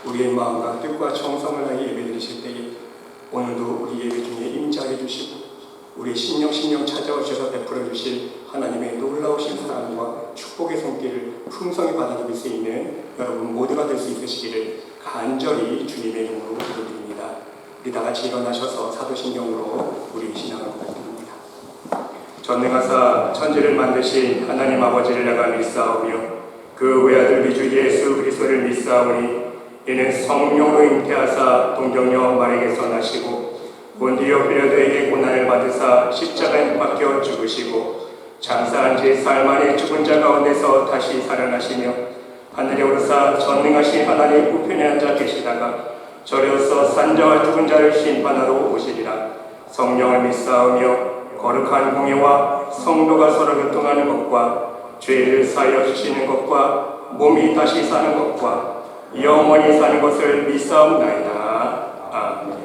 우리의 마음과 뜻과 정성을 다해 예배드리실 때에 오늘도 우리 예배 중에 임재하게 주시고 우리 신령 찾아오셔서 베풀어 주실 하나님의 놀라우신 사랑과 축복의 손길을 풍성히 받아들일 수 있는 여러분 모두가 될 수 있으시기를 간절히 주님의 이름으로 기도드립니다. 우리 다 같이 일어나셔서 사도신경으로 우리 신앙을 고백드립니다. 전능하사 천지를 만드신 하나님 아버지를 내가 믿사오며 그 외아들 비주 예수 그리스도를 믿사오니 이는 성령으로 잉태하사 동정녀 마리아에게서 나시고 본디오 빌라도에게 고난을 받으사 십자가에 못 박혀 죽으시고 장사한 지 사흘 만에 죽은 자 가운데서 다시 살아나시며 하늘에 오르사 전능하신 하나님 우편에 앉아 계시다가 저려서 산자와 죽은 자를 심판하러 오시리라. 성령을 믿사오며 거룩한 공예와 성도가 서로 교통하는 것과 죄를 사하여 주시는 것과 몸이 다시 사는 것과 영원히 사는 것을 믿사옵나이다. 아멘.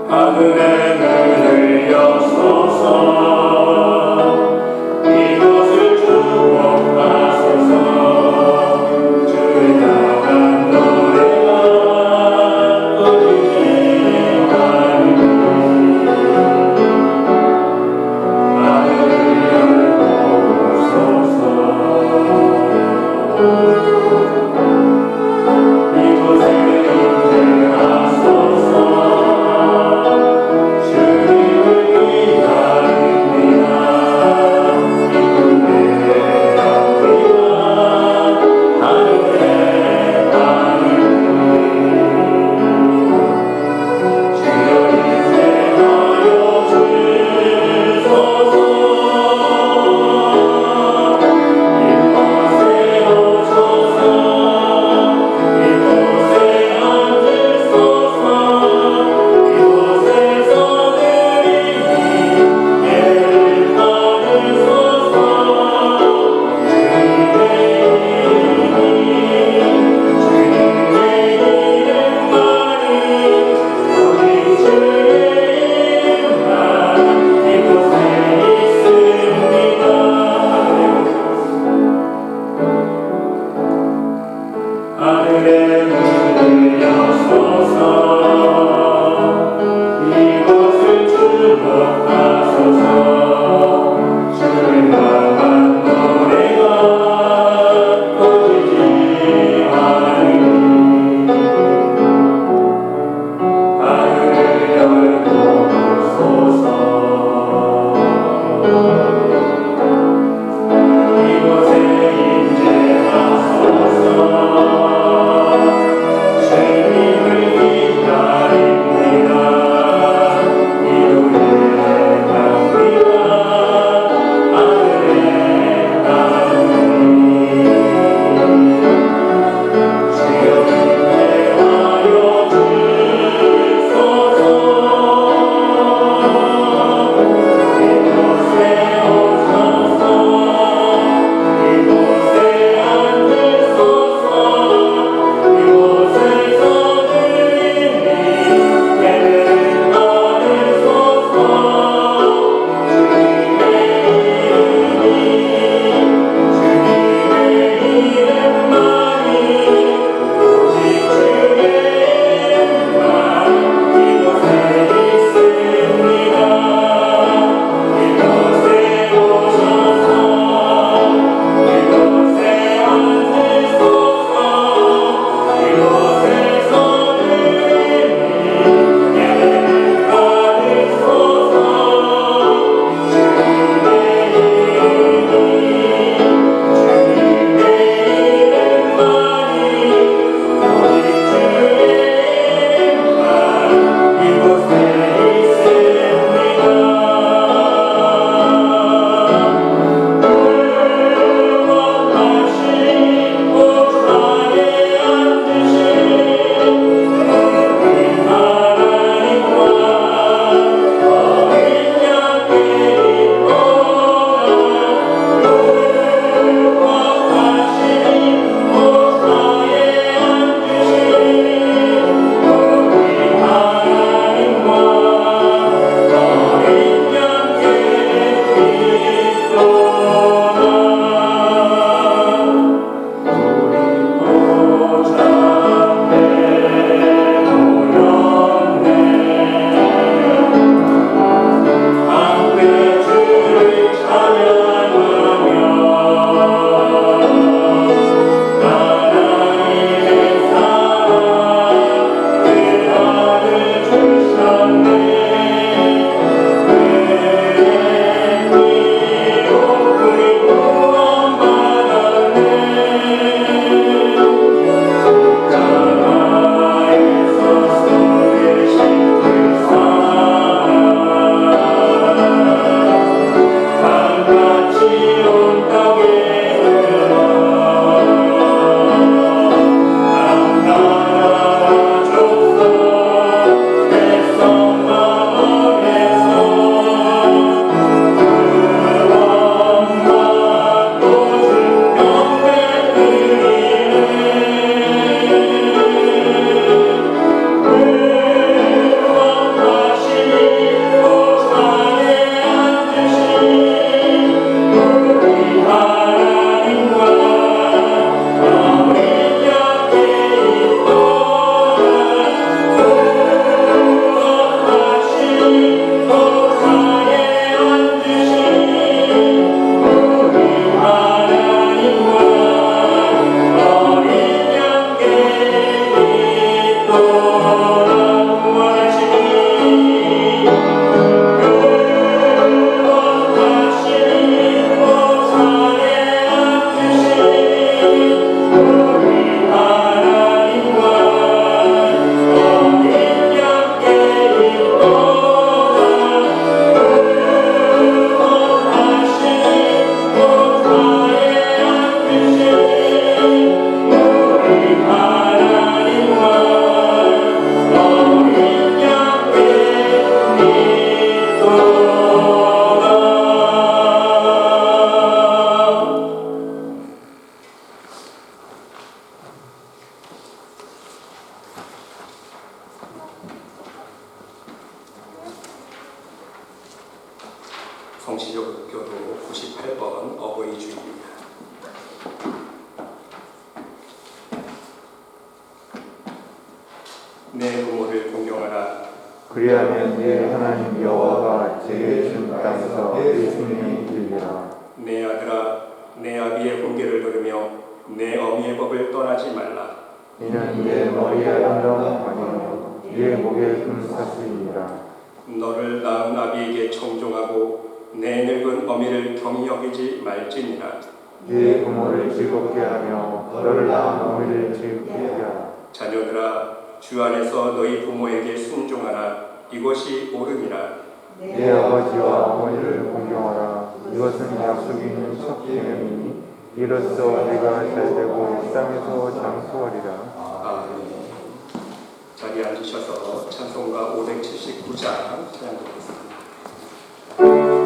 하늘의 문을 여소서 이곳을 축복하소서 주의 나간 노래가 동시교도 98번 어버이 주일입니다. 내 부모를 공경하라. 그리하면 내 하나님 여호와가 제게 준 땅에서 내 생명이 길리라. 내 아들아, 내 아비의 훈계를 들으며 내 어미의 법을 떠나지 말라. 이는 내 머리에 아름다움하며 내 목에 금사슬이니라. 너를 낳은 아비에게 청종하고 내 늙은 어미를 경히 여기지 말지니라. 내 부모를 즐겁게 하며 너를 낳은 어미를 즐겁게 하라. 자녀들아, 주 안에서 너희 부모에게 순종하라. 이것이 옳으니라. 내 아버지와 어머니를 공경하라. 이것은 약속이 있는 첫 계명이니 이로써 내가 잘되고 땅에서 장수하리라. 아멘. 자리에 앉으셔서 찬송가 579장 찬양드리겠습니다. 사랑이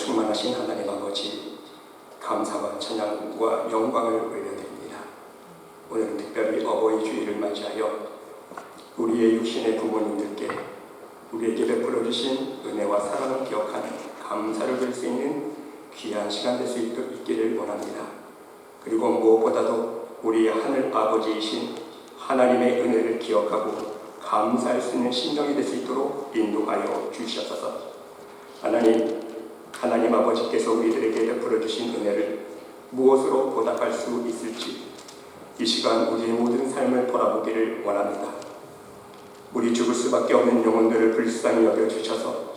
충만하신 하나님 아버지, 감사와 찬양과 영광을 올려드립니다. 오늘은 특별히 어버이 주일을 맞이하여 우리의 육신의 부모님들께 우리에게 베풀어 주신 은혜와 사랑을 기억하는 감사를 들 수 있는 귀한 시간 될 수 있기를 원합니다. 그리고 무엇보다도 우리 하늘 아버지이신 하나님의 은혜를 기억하고 감사할 수 있는 심령이 될 수 있도록 인도하여 주시옵소서. 하나님 아버지께서 우리들에게 베풀어 주신 은혜를 무엇으로 보답할 수 있을지 이 시간 우리의 모든 삶을 돌아보기를 원합니다. 우리 죽을 수밖에 없는 영혼들을 불쌍히 여겨주셔서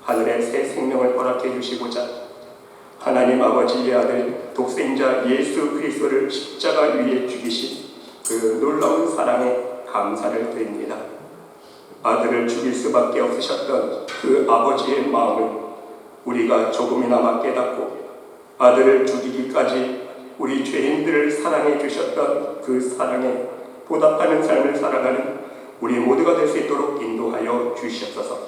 하늘의 새 생명을 허락해 주시고자 하나님 아버지의 아들 독생자 예수 그리스도를 십자가 위에 죽이신 그 놀라운 사랑에 감사를 드립니다. 아들을 죽일 수밖에 없으셨던 그 아버지의 마음을 우리가 조금이나마 깨닫고 아들을 죽이기까지 우리 죄인들을 사랑해 주셨던 그 사랑에 보답하는 삶을 살아가는 우리 모두가 될 수 있도록 인도하여 주시옵소서.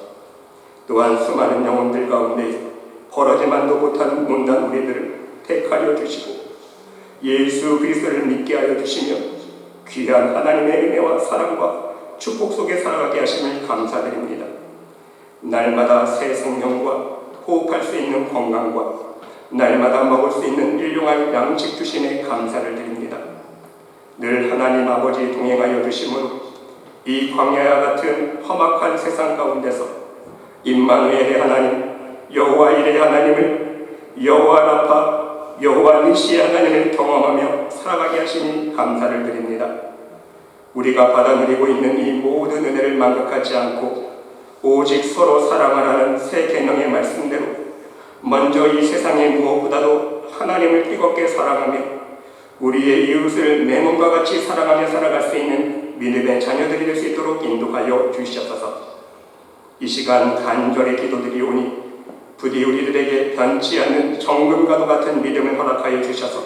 또한 수많은 영혼들 가운데 벌어지만도 못한 못난 우리들을 택하여 주시고 예수 그리스도를 믿게 하여 주시며 귀한 하나님의 은혜와 사랑과 축복 속에 살아가게 하심을 감사드립니다. 날마다 새 생명과 호흡할 수 있는 건강과 날마다 먹을 수 있는 일용할 양식 주심에 감사를 드립니다. 늘 하나님 아버지 동행하여 주심으로 이 광야와 같은 험악한 세상 가운데서 임마누엘의 하나님 여호와 일의 하나님을 여호와 라파 여호와 니시의 하나님을 경험하며 살아가게 하시니 감사를 드립니다. 우리가 받아 누리고 있는 이 모든 은혜를 망각하지 않고 오직 서로 사랑하라는 새 계명의 말씀대로 먼저 이 세상의 무엇보다도 하나님을 뜨겁게 사랑하며 우리의 이웃을 내 몸과 같이 사랑하며 살아갈 수 있는 믿음의 자녀들이 될 수 있도록 인도하여 주시옵소서. 이 시간 간절히 기도드리오니 부디 우리들에게 변치 않는 정금과도 같은 믿음을 허락하여 주셔서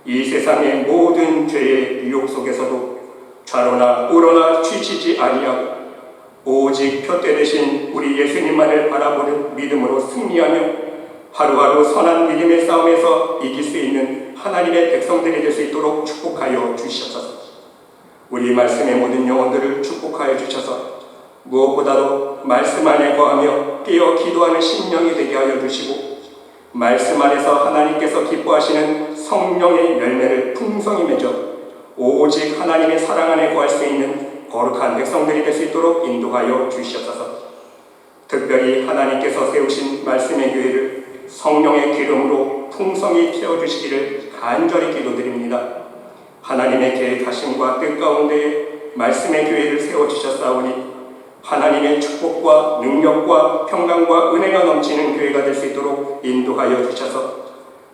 이 세상의 모든 죄의 유혹 속에서도 좌로나 우로나 취치지 아니하고 오직 표대 되신 우리 예수님만을 바라보는 믿음으로 승리하며 하루하루 선한 믿음의 싸움에서 이길 수 있는 하나님의 백성들이 될 수 있도록 축복하여 주시옵소서. 우리 말씀의 모든 영혼들을 축복하여 주셔서 무엇보다도 말씀 안에 거하며 깨어 기도하는 심령이 되게 하여 주시고 말씀 안에서 하나님께서 기뻐하시는 성령의 열매를 풍성히 맺어 오직 하나님의 사랑 안에 거할 수 있는 거룩한 백성들이 될 수 있도록 인도하여 주시옵소서. 특별히 하나님께서 세우신 말씀의 교회를 성령의 기름으로 풍성히 채워주시기를 간절히 기도드립니다. 하나님의 계획하심과 뜻 가운데 말씀의 교회를 세워주셨사오니 하나님의 축복과 능력과 평강과 은혜가 넘치는 교회가 될 수 있도록 인도하여 주셔서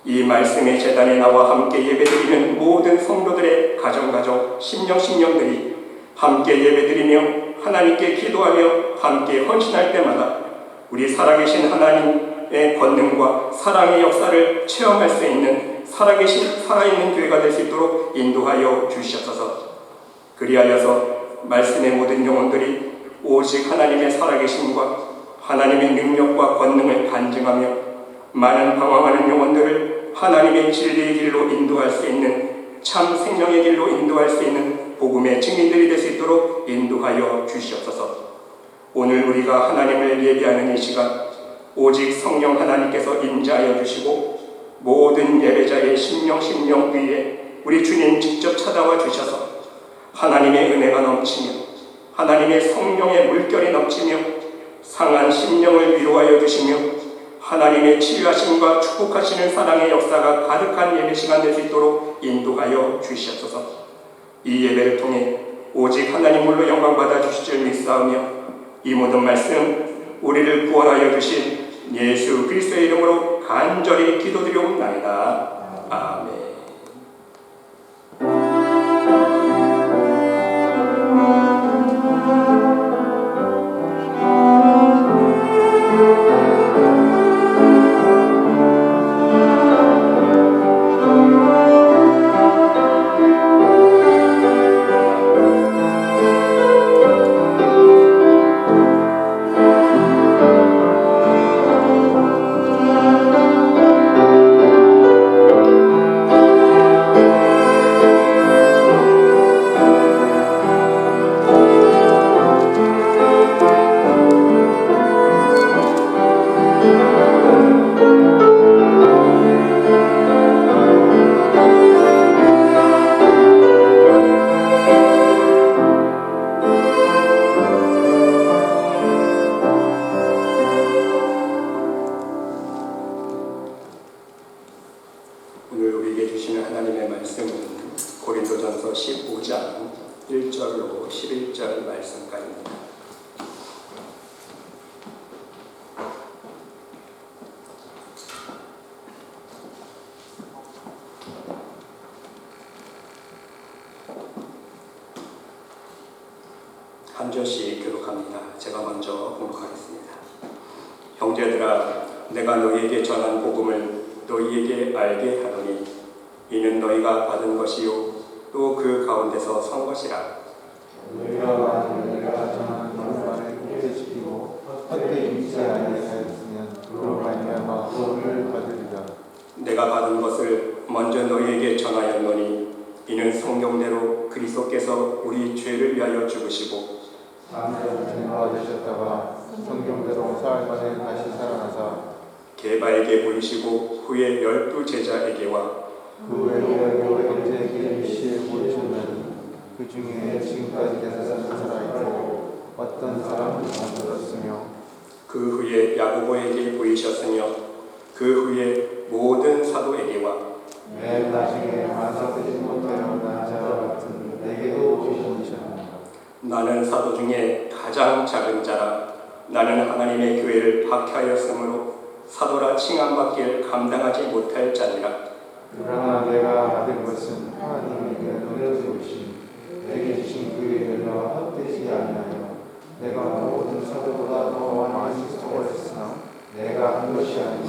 이 말씀의 제단에 나와 함께 예배드리는 모든 성도들의 가정 심령들이 함께 예배드리며 하나님께 기도하며 함께 헌신할 때마다 우리 살아계신 하나님의 권능과 사랑의 역사를 체험할 수 있는 살아있는 교회가 될 수 있도록 인도하여 주시옵소서. 그리하여서 말씀의 모든 영혼들이 오직 하나님의 살아계심과 하나님의 능력과 권능을 간증하며 많은 방황하는 영혼들을 하나님의 진리의 길로 인도할 수 있는 참 생명의 길로 인도할 수 있는 복음의 증인들이 될 수 있도록 인도하여 주시옵소서. 오늘 우리가 하나님을 예배하는 이 시간 오직 성령 하나님께서 임재하여 주시고 모든 예배자의 심령 위에 우리 주님 직접 찾아와 주셔서 하나님의 은혜가 넘치며 하나님의 성령의 물결이 넘치며 상한 심령을 위로하여 주시며 하나님의 치유하심과 축복하시는 사랑의 역사가 가득한 예배 시간 될 수 있도록 인도하여 주시옵소서. 이 예배를 통해 오직 하나님물로 영광 받아 주실 줄 믿사오며 이 모든 말씀 우리를 구원하여 주신 예수 그리스도의 이름으로 간절히 기도드리옵나이다. 아멘. 주시는 하나님의 말씀은 고린도전서 15장 1절로 11절 말씀까지입니다. 한 절씩 교독합니다. 제가 먼저 공독하겠습니다. 형제들아, 내가 너희에게 전한 복음을 너희에게 알게 하노니 이는 너희가 받은 것이요 또 그 가운데서 선 것이라. 너희가 전한 말을 굳게 지키고 헛되이 믿지 아니하였으면 그로 말미암아 구원을 받으리라. 내가 받은 것을 먼저 너희에게 전하였노니 이는 성경대로 그리스도께서 우리 죄를 위하여 죽으시고 사람들을 생각하셨다가 성경대로 사흘 만에 다시 살아나사 게바에게 보이시고 후에 12 제자에게와 그 외에 형제에게 일시에 보이셨나니 그 중에 지금까지 살아있고 어떤 사람은 잠들었으며 그 후에 야고보에게 보이셨으며 그 후에 모든 사도에게와 맨 나중에 만삭되지 못하여 난 자와 같은 내게도 보이셨느니라. 나는 사도 중에 가장 작은 자라. 나는 하나님의 교회를 박해하였으므로 사도라 칭함받기를 감당하지 못할 자니라. 그러나 내가 받은 것은 하나님에게 은혜로 주심 내게 주신 그의 은혜와 헛되지 아니하여 내가 모든 사도보다 더 많이 수고했으나 내가 한 것이 아니고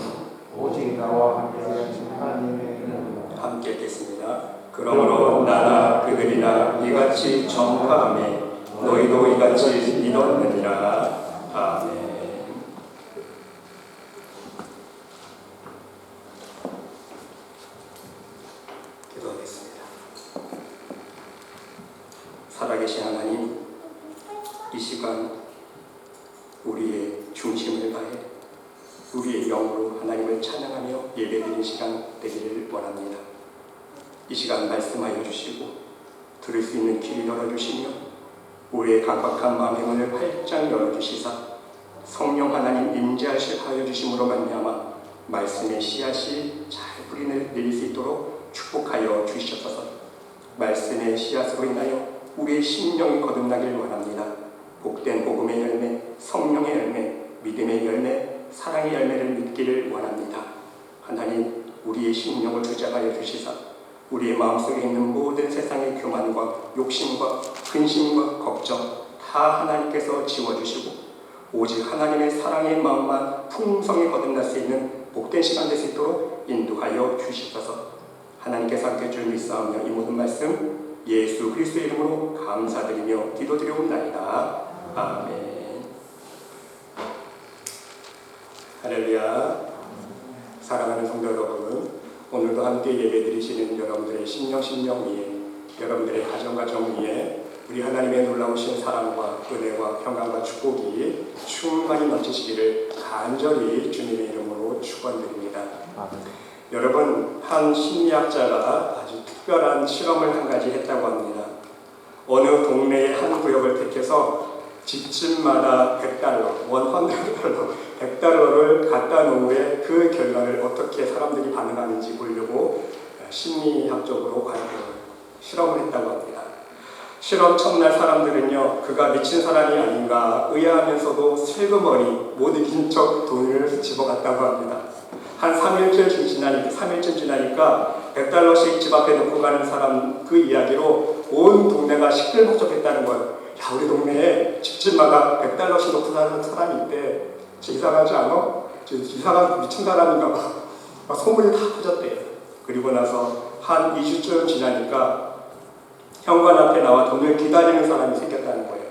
오직 나와 함께 하신 하나님의 은혜로다. 함께 읽겠습니다. 그러므로 나나 그들이나 이같이 전파하며 너희도 이같이 믿었느니라. 아멘. 기도하겠습니다. 살아계신 하나님, 이 시간 우리의 중심을 다해 우리의 영으로 하나님을 찬양하며 예배드리는 시간 되기를 원합니다. 이 시간 말씀하여 주시고 들을 수 있는 길을 열어주시며 우리의 각박한 마음의 문을 활짝 열어주시사 성령 하나님 임재하실 하여 주심으로 말미암아 말씀의 씨앗이 잘 뿌리를 내릴 수 있도록 축복하여 주시옵소서. 말씀의 씨앗으로 인하여 우리의 심령이 거듭나길 원합니다. 복된 복음의 열매, 성령의 열매, 믿음의 열매, 사랑의 열매를 믿기를 원합니다. 하나님, 우리의 심령을 주장하여 주시사 우리의 마음속에 있는 모든 세상의 교만과 욕심과 근심과 걱정 다 하나님께서 지워주시고 오직 하나님의 사랑의 마음만 풍성히 거듭날 수 있는 복된 시간 될 수 있도록 인도하여 주시옵소서. 하나님께서 함께 줄 믿사오며 이 모든 말씀 예수 그리스도의 이름으로 감사드리며 기도드리옵나이다. 아멘. 할렐루야. 사랑하는 성도 여러분, 오늘도 함께 예배드리시는 여러분들의 심령 위에, 여러분들의 가정과 정 위에 우리 하나님의 놀라우신 사랑과 은혜와 평강과 축복이 충만히 넘치시기를 간절히 주님의 이름으로 축원드립니다. 여러분, 한 심리학자가 아주 특별한 실험을 한 가지 했다고 합니다. 어느 동네의 한 구역을 택해서 집집마다 $100를 갖다 놓은 후에 그 결과를 어떻게 사람들이 반응하는지 보려고 심리학적으로 실험을 했다고 합니다. 실험 첫날 사람들은요, 그가 미친 사람이 아닌가 의아하면서도 슬그머니 못 이긴 척 돈을 집어갔다고 합니다. 한 3일쯤 지나니까 $100씩 집 앞에 놓고 가는 사람 그 이야기로 온 동네가 시끌벅적했다는 거예요. 야, 우리 동네에 집집마다 $100씩 놓고 사는 사람이 있대. 이상하지 않아? 이상한 미친 사람인가 봐. 막 소문이 다 퍼졌대요. 그리고 나서 한 2주쯤 지나니까 현관 앞에 나와 돈을 기다리는 사람이 생겼다는 거예요.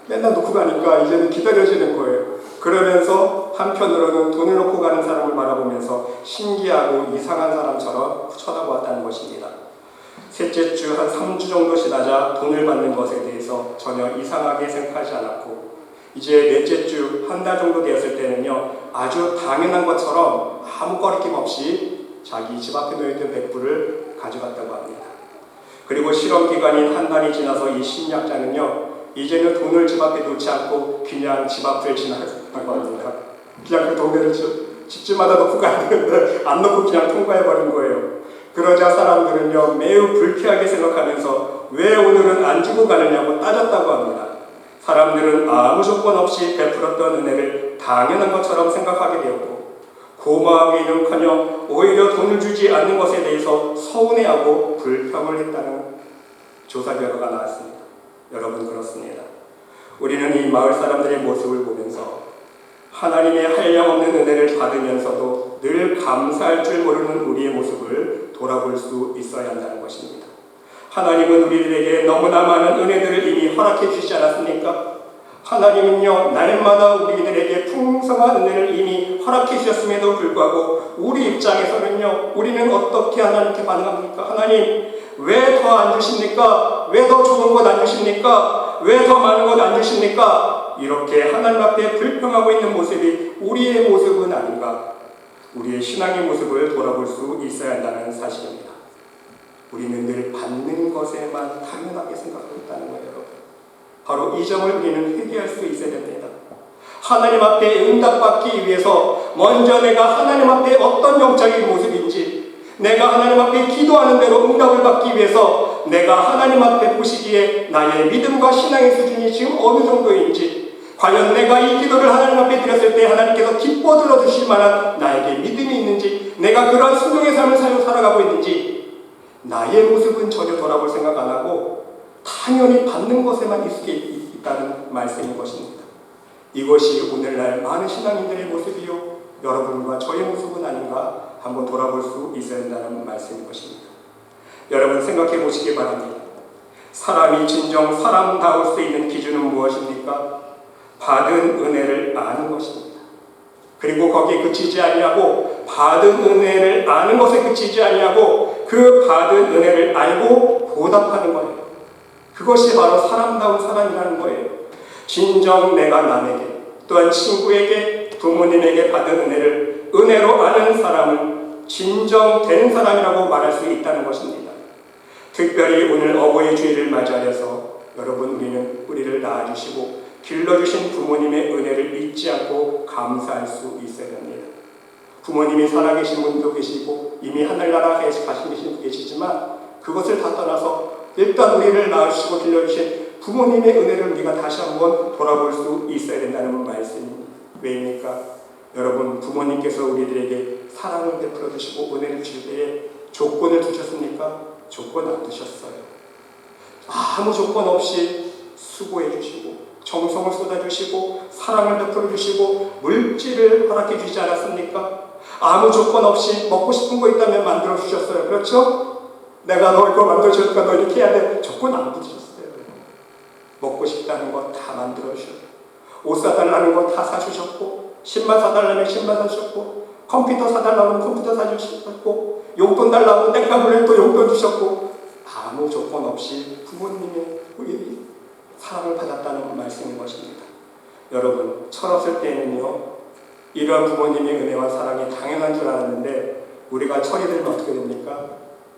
맨날 놓고 가니까 이제는 기다려지는 거예요. 그러면서 한편으로는 돈을 놓고 가는 사람을 바라보면서 신기하고 이상한 사람처럼 쳐다보았다는 것입니다. 셋째 주 한 3주 정도 지나자 돈을 받는 것에 대해서 전혀 이상하게 생각하지 않았고, 이제 넷째 주 한 달 정도 되었을 때는요, 아주 당연한 것처럼 아무 거리낌 없이 자기 집 앞에 놓여있던 $100을 가져갔다고 합니다. 그리고 실험 기간인 한 달이 지나서 이 심리학자는요, 이제는 돈을 집 앞에 놓지 않고 그냥 집 앞을 지나갔다고 합니다. 그냥 그 동네를 집집마다 놓고 가야 되는데 안 놓고 그냥 통과해버린 거예요. 그러자 사람들은요 매우 불쾌하게 생각하면서 왜 오늘은 안 주고 가느냐고 따졌다고 합니다. 사람들은 아무 조건 없이 베풀었던 은혜를 당연한 것처럼 생각하게 되었고 고마워하기는커녕 오히려 돈을 주지 않는 것에 대해서 서운해하고 불평을 했다는 조사 결과가 나왔습니다. 여러분 그렇습니다. 우리는 이 마을 사람들의 모습을 보면서 하나님의 한량없는 은혜를 받으면서도 늘 감사할 줄 모르는 우리의 모습을 돌아볼 수 있어야 한다는 것입니다. 하나님은 우리들에게 너무나 많은 은혜들을 이미 허락해 주시지 않았습니까? 하나님은요 날마다 우리들에게 풍성한 은혜를 이미 허락해 주셨음에도 불구하고 우리 입장에서는요 우리는 어떻게 하나님께 반응합니까? 하나님 왜 더 안 주십니까? 왜 더 좋은 것 안 주십니까? 왜 더 많은 것 안 주십니까? 이렇게 하나님 앞에 불평하고 있는 모습이 우리의 모습은 아닌가? 우리의 신앙의 모습을 돌아볼 수 있어야 한다는 사실입니다. 우리는 늘 받는 것에만 당연하게 생각하고 있다는 거예요, 여러분. 바로 이 점을 우리는 회개할 수 있어야 됩니다. 하나님 앞에 응답받기 위해서 먼저 내가 하나님 앞에 어떤 영적인 모습인지, 내가 하나님 앞에 기도하는 대로 응답을 받기 위해서 내가 하나님 앞에 보시기에 나의 믿음과 신앙의 수준이 지금 어느 정도인지, 과연 내가 이 기도를 하나님 앞에 드렸을 때 하나님께서 기뻐 들어주실 만한 나에게 믿음이 있는지, 내가 그런 순종의 삶을 살아가고 있는지, 나의 모습은 전혀 돌아볼 생각 안 하고 당연히 받는 것에만 익숙해 있다는 말씀인 것입니다. 이것이 오늘날 많은 신앙인들의 모습이요 여러분과 저의 모습은 아닌가 한번 돌아볼 수 있어야 한다는 말씀인 것입니다. 여러분 생각해 보시기 바랍니다. 사람이 진정 사람다울 수 있는 기준은 무엇입니까? 받은 은혜를 아는 것입니다. 그리고 거기에 그치지 아니하고 받은 은혜를 아는 것에 그치지 아니하고 그 받은 은혜를 알고 보답하는 거예요. 그것이 바로 사람다운 사람이라는 거예요. 진정 내가 남에게 또한 친구에게 부모님에게 받은 은혜를 은혜로 아는 사람은 진정된 사람이라고 말할 수 있다는 것입니다. 특별히 오늘 어버이 주일을 맞이하여서 여러분 우리를 낳아주시고 길러주신 부모님의 은혜를 잊지 않고 감사할 수 있어야 합니다. 부모님이 살아계신 분도 계시고 이미 하늘나라에 가신 분도 계시지만 그것을 다 떠나서 일단 우리를 낳으시고 길러주신 부모님의 은혜를 우리가 다시 한번 돌아볼 수 있어야 된다는 말씀입니다. 왜입니까? 여러분 부모님께서 우리들에게 사랑을 베풀어 주시고 은혜를 주실 때에 조건을 두셨습니까? 조건 안 두셨어요. 아무 조건 없이 수고해 주시고 정성을 쏟아주시고 사랑을 베풀어 주시고 물질을 허락해 주시지 않았습니까? 아무 조건 없이 먹고 싶은 거 있다면 만들어 주셨어요. 그렇죠? 내가 너 이거 만들어 줄까? 너 이렇게 해야 돼. 조건 안 붙이셨어요. 먹고 싶다는 거 다 만들어 주셨고 옷 사달라는 거 다 사주셨고 신발 사달라면 신발 사주셨고 컴퓨터 사달라면 컴퓨터 사주셨고 용돈 달라고 땡깡을 또 용돈 주셨고 아무 조건 없이 부모님의 우리 사랑을 받았다는 말씀인 것입니다. 여러분 철없을 때는요 이러한 부모님의 은혜와 사랑이 당연한 줄 알았는데 우리가 철이 들면 어떻게 됩니까?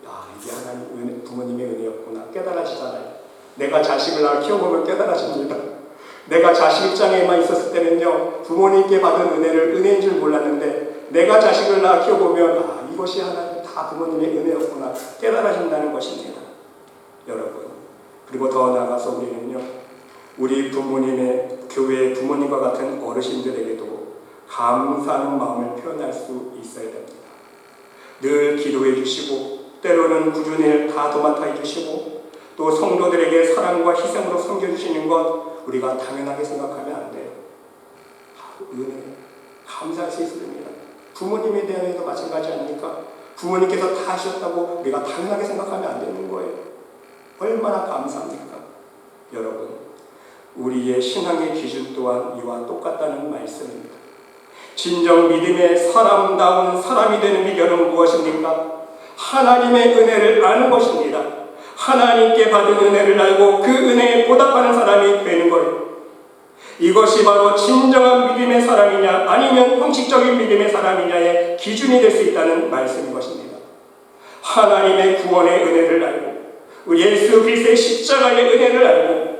야 이게 하나님 부모님의 은혜였구나 깨달아지잖아요. 내가 자식을 낳아 키워보면 깨달아집니다. 내가 자식 입장에만 있었을 때는요 부모님께 받은 은혜를 은혜인 줄 몰랐는데 내가 자식을 낳아 키워보면 이것이 하나님 다 부모님의 은혜였구나 깨달아진다는 것입니다. 여러분 그리고 더 나아가서 우리는요 우리 부모님의 교회의 부모님과 같은 어르신들에게도 감사하는 마음을 표현할 수 있어야 됩니다. 늘 기도해 주시고 때로는 꾸준히 일 다 도맡아 해주시고 또 성도들에게 사랑과 희생으로 섬겨주시는 것 우리가 당연하게 생각하면 안 돼요. 은혜, 감사할 수 있습니다. 부모님에 대한 은혜도 마찬가지 아닙니까? 부모님께서 다 하셨다고 우리가 당연하게 생각하면 안 되는 거예요. 얼마나 감사합니까? 여러분, 우리의 신앙의 기준 또한 이와 똑같다는 말씀입니다. 진정 믿음의 사람다운 사람이 되는 비결은 무엇입니까? 하나님의 은혜를 아는 것입니다. 하나님께 받은 은혜를 알고 그 은혜에 보답하는 사람이 되는 거예요. 이것이 바로 진정한 믿음의 사람이냐 아니면 형식적인 믿음의 사람이냐의 기준이 될 수 있다는 말씀인 것입니다. 하나님의 구원의 은혜를 알고 우리 예수 그리스도의 십자가의 은혜를 알고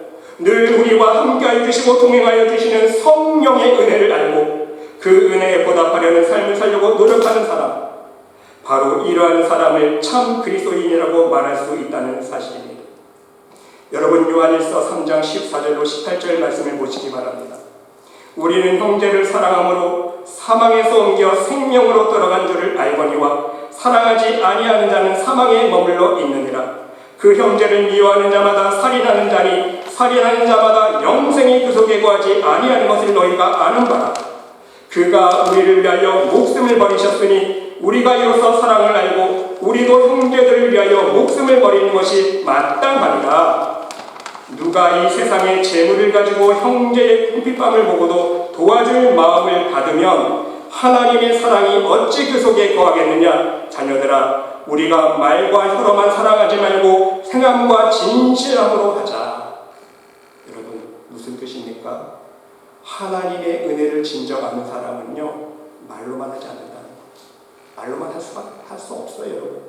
늘 우리와 함께하여 주시고 동행하여 주시는 성령의 은혜를 알고 그 은혜에 보답하려는 삶을 살려고 노력하는 사람 바로 이러한 사람을 참 그리스도인이라고 말할 수 있다는 사실입니다. 여러분, 요한일서 3장 14절로 18절 말씀을 보시기 바랍니다. 우리는 형제를 사랑함으로 사망에서 옮겨 생명으로 들어간 줄을 알거니와 사랑하지 아니하는 자는 사망에 머물러 있느니라. 그 형제를 미워하는 자마다 살인하는 자니 살인하는 자마다 영생이 그 속에 거하지 아니하는 것을 너희가 아는 바라. 그가 우리를 위하여 목숨을 버리셨으니 우리가 이로써 사랑을 알고 우리도 형제들을 위하여 목숨을 버리는 것이 마땅하니라. 누가 이 세상의 재물을 가지고 형제의 궁핍함을 보고도 도와줄 마음을 받으면 하나님의 사랑이 어찌 그 속에 거하겠느냐. 자녀들아, 우리가 말과 혀로만 사랑하지 말고 행함과 진실함으로 하자. 여러분, 무슨 뜻입니까? 하나님의 은혜를 진정 아는 사람은요, 말로만 하지 않는다는 거예요. 말로만 할 수 없어요, 여러분.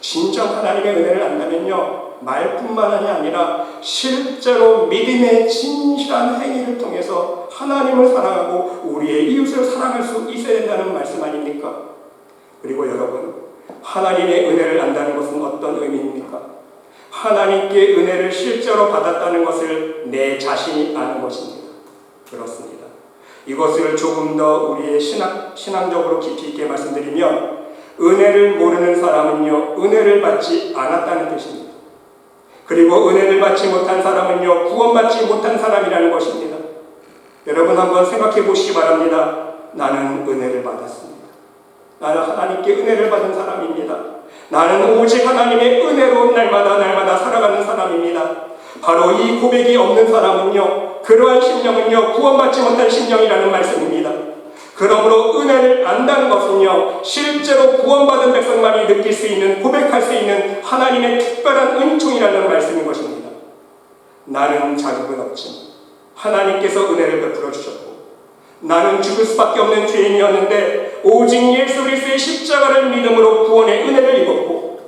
진정 하나님의 은혜를 안다면요, 말뿐만이 아니라 실제로 믿음의 진실한 행위를 통해서 하나님을 사랑하고 우리의 이웃을 사랑할 수 있어야 된다는 말씀 아닙니까? 그리고 여러분, 하나님의 은혜를 안다는 것은 어떤 의미입니까? 하나님께 은혜를 실제로 받았다는 것을 내 자신이 아는 것입니다. 그렇습니다. 이것을 조금 더 우리의 신앙적으로 깊이 있게 말씀드리면, 은혜를 모르는 사람은요, 은혜를 받지 않았다는 뜻입니다. 그리고 은혜를 받지 못한 사람은요, 구원받지 못한 사람이라는 것입니다. 여러분, 한번 생각해 보시기 바랍니다. 나는 은혜를 받았습니다. 나는 하나님께 은혜를 받은 사람입니다. 나는 오직 하나님의 은혜로 날마다 살아가는 사람입니다. 바로 이 고백이 없는 사람은요, 그러한 심령은요, 구원받지 못한 심령이라는 말씀입니다. 그러므로 은혜를 안다는 것은요, 실제로 구원받은 백성만이 느낄 수 있는, 고백할 수 있는 하나님의 특별한 은총이라는 말씀인 것입니다. 나는 자격은 없지만 하나님께서 은혜를 베풀어 주셨고, 나는 죽을 수밖에 없는 죄인이었는데 오직 예수 그리스도의 십자가를 믿음으로 구원의 은혜를 입었고,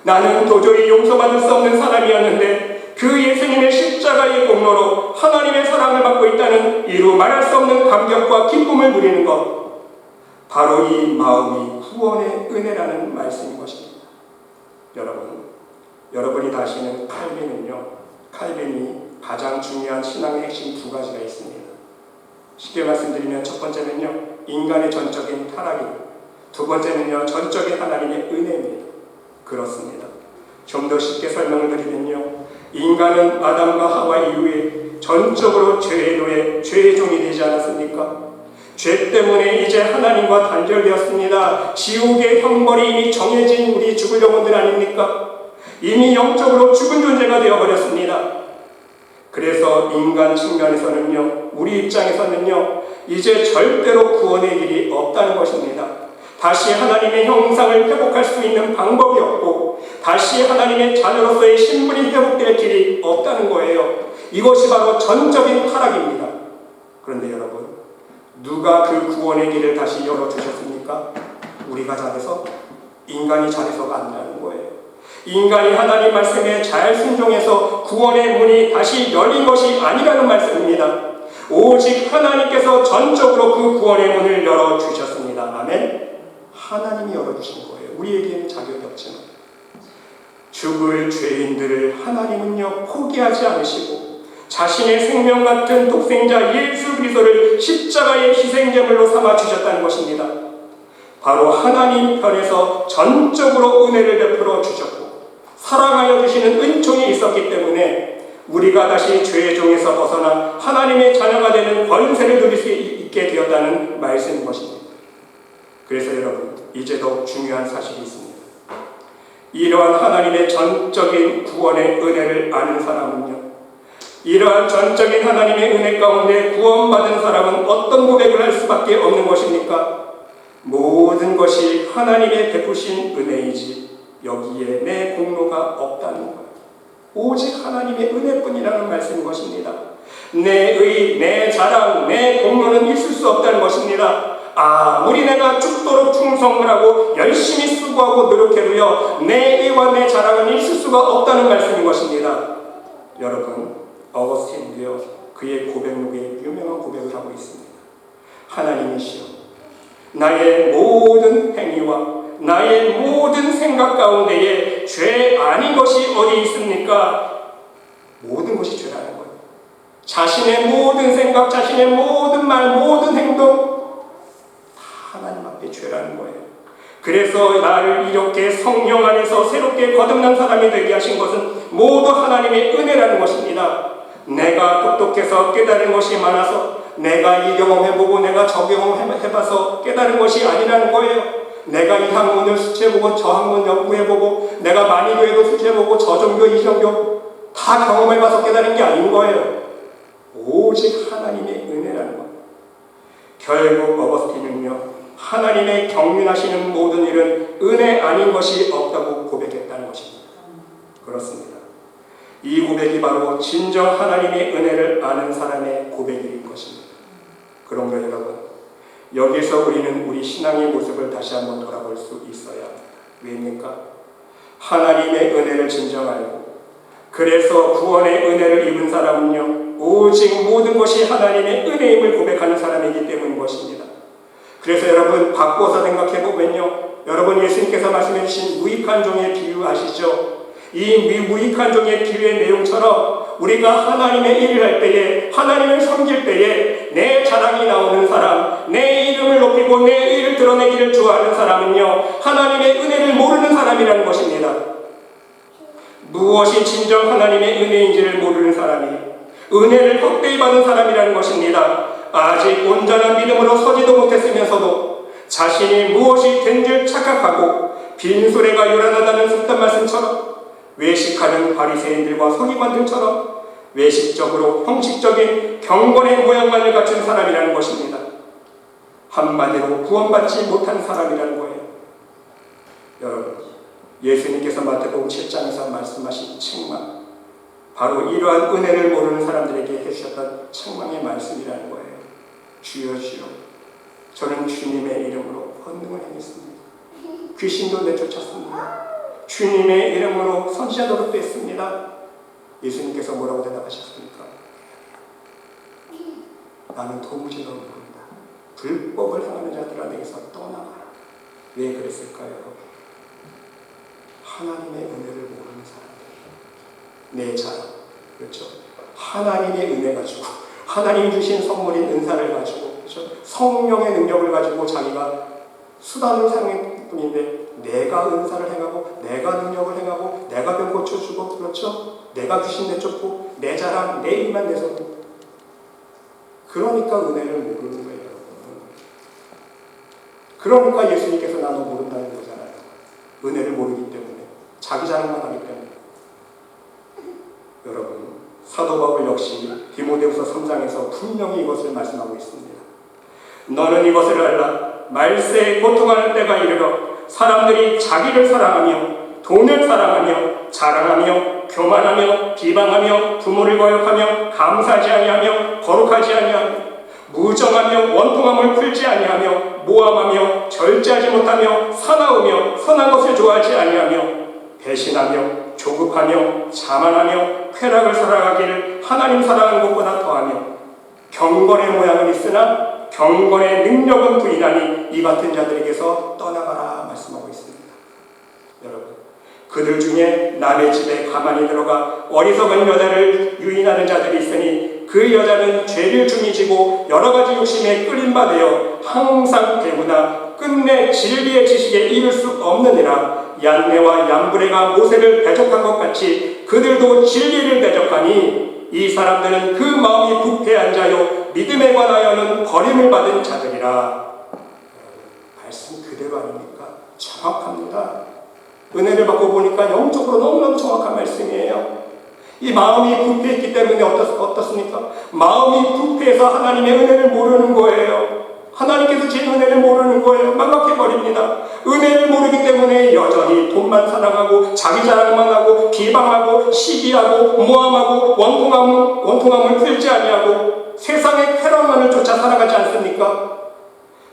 나는 도저히 용서받을 수 없는 사람이었는데 그 예수님의 십자가의 공로로 하나님의 사랑을 받고 있다는 이루 말할 수 없는 감격과 기쁨을 누리는 것, 바로 이 마음이 구원의 은혜라는 말씀인 것입니다. 여러분이 다시는 칼빈이 가장 중요한 신앙의 핵심 두 가지가 있습니다. 쉽게 말씀드리면, 첫 번째는요, 인간의 전적인 타락이고, 두 번째는요, 전적인 하나님의 은혜입니다. 그렇습니다. 좀 더 쉽게 설명을 드리면요, 인간은 아담과 하와 이후에 전적으로 죄의 노예, 죄의 종이 되지 않았습니까? 죄 때문에 이제 하나님과 단절되었습니다. 지옥의 형벌이 이미 정해진 우리 죽을 영혼들 아닙니까? 이미 영적으로 죽은 존재가 되어버렸습니다. 그래서 인간 측면에서는요, 우리 입장에서는요, 이제 절대로 구원의 길이 없다는 것입니다. 다시 하나님의 형상을 회복할 수 있는 방법이 없고, 다시 하나님의 자녀로서의 신분이 회복될 길이 없다는 거예요. 이것이 바로 전적인 타락입니다. 그런데 여러분, 누가 그 구원의 길을 다시 열어주셨습니까? 우리가 잘해서? 인간이 잘해서가 아니라는 거예요. 인간이 하나님 말씀에 잘 순종해서 구원의 문이 다시 열린 것이 아니라는 말씀입니다. 오직 하나님께서 전적으로 그 구원의 문을 열어주셨습니다. 아멘? 하나님이 열어주신 거예요. 우리에게는 자격이 없지만. 죽을 죄인들을 하나님은요, 포기하지 않으시고 자신의 생명 같은 독생자 예수 그리스도를 십자가의 희생제물로 삼아주셨다는 것입니다. 바로 하나님 편에서 전적으로 은혜를 베풀어 주셨고 사랑하여 주시는 은총이 있었기 때문에 우리가 다시 죄의 종에서 벗어나 하나님의 자녀가 되는 권세를 누릴 수 있게 되었다는 말씀인 것입니다. 그래서 여러분, 이제 더욱 중요한 사실이 있습니다. 이러한 하나님의 전적인 구원의 은혜를 아는 사람은요, 이러한 전적인 하나님의 은혜 가운데 구원받은 사람은 어떤 고백을 할 수밖에 없는 것입니까? 모든 것이 하나님의 베푸신 은혜이지 여기에 내 공로가 없다는 거예요. 오직 하나님의 은혜뿐이라는 말씀인 것입니다. 내 의, 내 자랑, 내 공로는 있을 수 없다는 것입니다. 아무리 내가 죽도록 충성을 하고 열심히 수고하고 노력해도요, 내 의와 내 자랑은 있을 수가 없다는 말씀인 것입니다. 여러분, 어거스틴도요, 그의 고백록에 유명한 고백을 하고 있습니다. 하나님이시여, 나의 모든 행위와 나의 모든 생각 가운데에 죄 아닌 것이 어디 있습니까? 모든 것이 죄라는 거예요. 자신의 모든 생각, 자신의 모든 말, 모든 행동 다 하나님 앞에 죄라는 거예요. 그래서 나를 이렇게 성령 안에서 새롭게 거듭난 사람이 되게 하신 것은 모두 하나님의 은혜라는 것입니다. 내가 똑똑해서 깨달은 것이 많아서 내가 이 경험해보고 내가 저 경험해봐서 깨달은 것이 아니라는 거예요. 내가 이 학문을 수치해보고 저 학문 연구해보고 내가 만이교회도 수치해보고 저 종교 이 종교 다 경험해봐서 깨달은 게 아닌 거예요. 오직 하나님의 은혜라는 거예요. 결국 어거스틴은요, 하나님의 경륜하시는 모든 일은 은혜 아닌 것이 없다고 고백했다는 것입니다. 그렇습니다. 이 고백이 바로 진정 하나님의 은혜를 아는 사람의 고백일 것입니다. 그런가 여러분, 여기서 우리는 우리 신앙의 모습을 다시 한번 돌아볼 수 있어야 합니다. 왜입니까? 하나님의 은혜를 진정 알고 그래서 구원의 은혜를 입은 사람은요, 오직 모든 것이 하나님의 은혜임을 고백하는 사람이기 때문인 것입니다. 그래서 여러분 바꿔서 생각해보면요, 여러분 예수님께서 말씀해 주신 무익한 종의 비유 아시죠? 이 무익한 종의 비유의 내용처럼 우리가 하나님의 일을 할 때에, 하나님을 섬길 때에 내 자랑이 나오는 사람, 내 이름을 높이고 내 의를 드러내기를 좋아하는 사람은요, 하나님의 은혜를 모르는 사람이라는 것입니다. 무엇이 진정 하나님의 은혜인지를 모르는 사람이 은혜를 헛되이 받은 사람이라는 것입니다. 아직 온전한 믿음으로 서지도 못했으면서도 자신이 무엇이 된 줄 착각하고 빈수레가 요란하다는 속담 말씀처럼 외식하는 바리새인들과 서기관들처럼 외식적으로 형식적인 경건의 모양만을 갖춘 사람이라는 것입니다. 한마디로 구원받지 못한 사람이라는 거예요. 여러분, 예수님께서 마태복음 7장에서 말씀하신 책망, 바로 이러한 은혜를 모르는 사람들에게 해주셨던 책망의 말씀이라는 거예요. 주여 주여, 저는 주님의 이름으로 권능을 행했습니다. 귀신도 내쫓았습니다. 주님의 이름으로 선지자 노릇도 했습니다. 예수님께서 뭐라고 대답하셨습니까? 나는 도무지 너를 모른다. 불법을 행하는 자들아 내게서 떠나가라. 왜 그랬을까요? 하나님의 은혜를 모르는 사람들, 내 자랑, 그렇죠? 하나님의 은혜 가지고, 하나님이 주신 선물인 은사를 가지고, 그렇죠? 성령의 능력을 가지고 자기가 수단을 사용할 뿐인데, 내가 은사를 행하고, 내가 능력을 행하고, 내가 병 고쳐주고, 그렇죠? 내가 귀신 내쫓고, 내 자랑, 내 일만 내서고, 그러니까 은혜를 모르는 거예요, 여러분. 그러니까 예수님께서 나도 모른다는 거잖아요. 은혜를 모르기 때문에, 자기 자랑만 하기 때문에. 여러분, 사도 바울 역시 디모데후서 3장에서 분명히 이것을 말씀하고 있습니다. 너는 이것을 알라. 말세에 고통하는 때가 이르러 사람들이 자기를 사랑하며 돈을 사랑하며 자랑하며 교만하며 비방하며 부모를 거역하며 감사하지 아니하며 거룩하지 아니하며 무정하며 원통함을 풀지 아니하며 모함하며 절제하지 못하며 사나우며 선한 것을 좋아하지 아니하며 배신하며 조급하며 자만하며 쾌락을 사랑하기를 하나님 사랑하는 것보다 더하며 경건의 모양은 있으나 경건의 능력은 부인하니 이 같은 자들에게서 떠나가라 말씀하고 있습니다. 여러분, 그들 중에 남의 집에 가만히 들어가 어리석은 여자를 유인하는 자들이 있으니 그 여자는 죄를 중이지고 여러 가지 욕심에 끌린 바 되어 항상 배우나 끝내 진리의 지식에 이를 수 없느니라. 얀네와 얀브레가 모세를 대적한 것 같이 그들도 진리를 대적하니 이 사람들은 그 마음이 부패한 자요 믿음에 관하여는 버림을 받은 자들이라. 말씀 그대로 아닙니까? 정확합니다. 은혜를 받고 보니까 영적으로 너무너무 정확한 말씀이에요. 이 마음이 부패했기 때문에 어떻습니까? 마음이 부패해서 하나님의 은혜를 모르는 거예요. 하나님께서 제 은혜를 모르는 거예요. 망각해버립니다. 은혜를 모르기 때문에 여전히 돈만 사랑하고 자기 자랑만 하고 비방하고 시기하고 모함하고 원통함을 풀지 아니하고 세상의 쾌락만을 쫓아 살아가지 않습니까?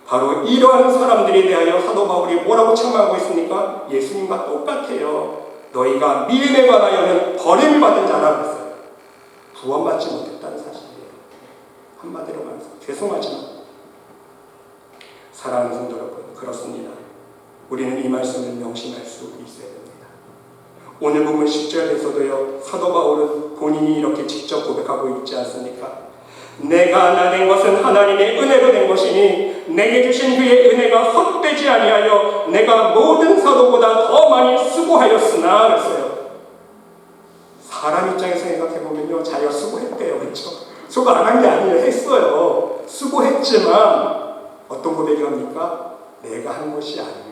바로 이러한 사람들에 대하여 사도 바울이 뭐라고 책망하고 있습니까? 예수님과 똑같아요. 너희가 믿음에 관하여는 버림을 받은 자라고 했어요. 구원받지 못했다는 사실이에요. 한마디로 말해서 죄송하지만 사랑하는 성도 여러분, 그렇습니다. 우리는 이 말씀을 명심할 수 있어야 됩니다. 오늘 본문 10절에서도요, 사도 바울은 본인이 이렇게 직접 고백하고 있지 않습니까? 내가 나 된 것은 하나님의 은혜로 된 것이니 내게 주신 그의 은혜가 헛되지 아니하여 내가 모든 사도보다 더 많이 수고하였으나 그랬어요. 사람 입장에서 생각해보면요, 자기가 수고했대요. 그렇죠? 수고 안 한 게 아니에요. 했어요. 수고했지만 어떤 고백이옵니까? 내가 한 것이 아니요.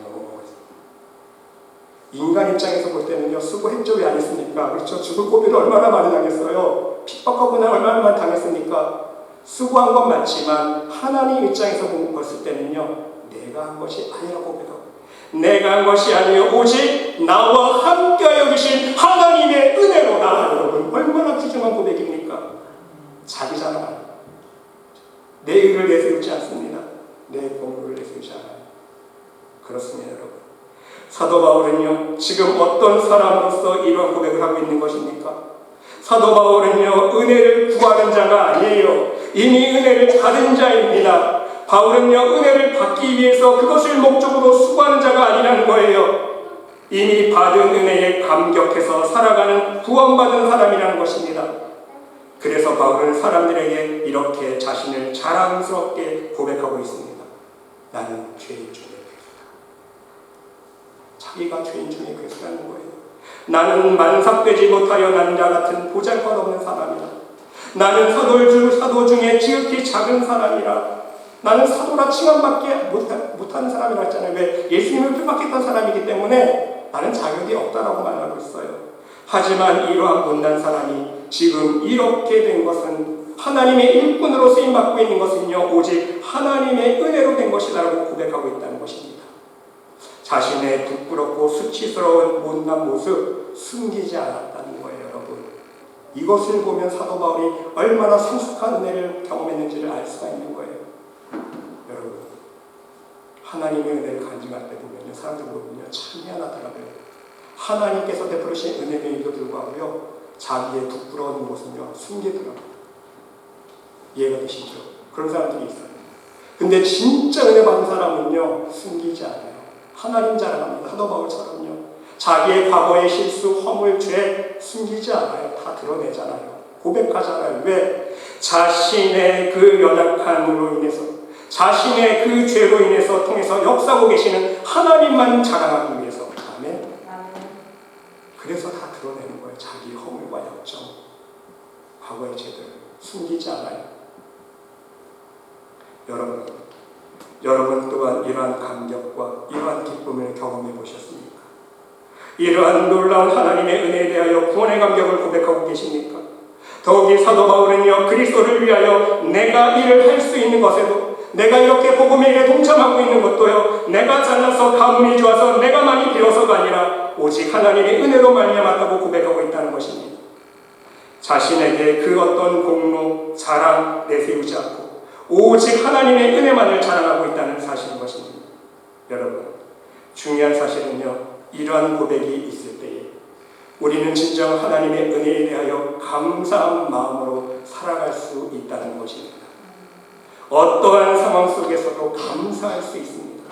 인간 입장에서 볼 때는요, 수고했죠. 왜 안 했습니까? 그렇죠? 죽을 고비를 얼마나 많이 당했어요. 핍박하거나 얼마나 많이 당했습니까? 수고한 건 맞지만 하나님 입장에서 봤을 때는요, 내가 한 것이 아니라고 고백하고, 내가 한 것이 아니요 오직 나와 함께하여 계신 하나님의 은혜로다. 여러분, 얼마나 귀중한 고백입니까? 자기 자랑, 내 의를 내세우지 않습니다. 내 공로를 내세우지 않아요. 그렇습니다, 여러분. 사도 바울은요, 지금 어떤 사람으로서 이러한 고백을 하고 있는 것입니까? 사도 바울은요, 은혜를 구하는 자가 아니에요. 이미 은혜를 받은 자입니다. 바울은요, 은혜를 받기 위해서 그것을 목적으로 수고하는 자가 아니라는 거예요. 이미 받은 은혜에 감격해서 살아가는 구원받은 사람이라는 것입니다. 그래서 바울은 사람들에게 이렇게 자신을 자랑스럽게 고백하고 있습니다. 나는 죄인 중에 괴수다. 자기가 죄인 중에 괴수라는 거예요. 나는 만삭되지 못하여 남자 같은 보잘것없는 사람이다. 나는 사도 중에 지극히 작은 사람이라. 나는 사도라 칭함받지 못하는 사람이라 했잖아요. 왜? 예수님을 핍박했던 사람이기 때문에 나는 자격이 없다라고 말하고 있어요. 하지만 이러한 못난 사람이 지금 이렇게 된 것은, 하나님의 일꾼으로 쓰임받고 있는 것은요, 오직 하나님의 은혜로 된 것이라고 고백하고 있다는 것입니다. 자신의 부끄럽고 수치스러운 못난 모습 숨기지 않았다는 거예요, 여러분. 이것을 보면 사도 바울이 얼마나 성숙한 은혜를 경험했는지를 알 수가 있는 거예요. 여러분, 하나님의 은혜를 간증할 때 보면요, 사람들 보면요, 참 미안하더라고요. 하나님께서 베푸신 은혜임에도 불구하고요, 자기의 부끄러운 모습을 숨기더라고요. 이해가 되시죠? 그런 사람들이 있어요. 근데 진짜 은혜 받은 사람은요, 숨기지 않아요. 하나님 자랑합니다. 사도 바울처럼요. 자기의 과거의 실수, 허물, 죄 숨기지 않아요. 다 드러내잖아요. 고백하잖아요. 왜? 자신의 그 연약함으로 인해서, 자신의 그 죄로 인해서 통해서 역사하고 계시는 하나님만 자랑하기 위해서. 아멘. 그래서 다 드러내는 거예요. 자기 허물과 약점, 과거의 죄들 숨기지 않아요. 여러분 또한 이러한 감격과 이러한 기쁨을 경험해 보셨습니까? 이러한 놀라운 하나님의 은혜에 대하여 구원의 감격을 고백하고 계십니까? 더욱이 사도 바울은요, 그리스도를 위하여 내가 일을 할 수 있는 것에도, 내가 이렇게 복음에 일에 동참하고 있는 것도요, 내가 잘나서 가문이 좋아서 내가 많이 배워서가 아니라 오직 하나님의 은혜로 말미암았다고 고백하고 있다는 것입니다. 자신에게 그 어떤 공로, 자랑 내세우지 않고 오직 하나님의 은혜만을 자랑하고 있다는 사실인 것입니다. 여러분, 중요한 사실은요, 이러한 고백이 있을 때에 우리는 진정 하나님의 은혜에 대하여 감사한 마음으로 살아갈 수 있다는 것입니다. 어떠한 상황 속에서도 감사할 수 있습니다.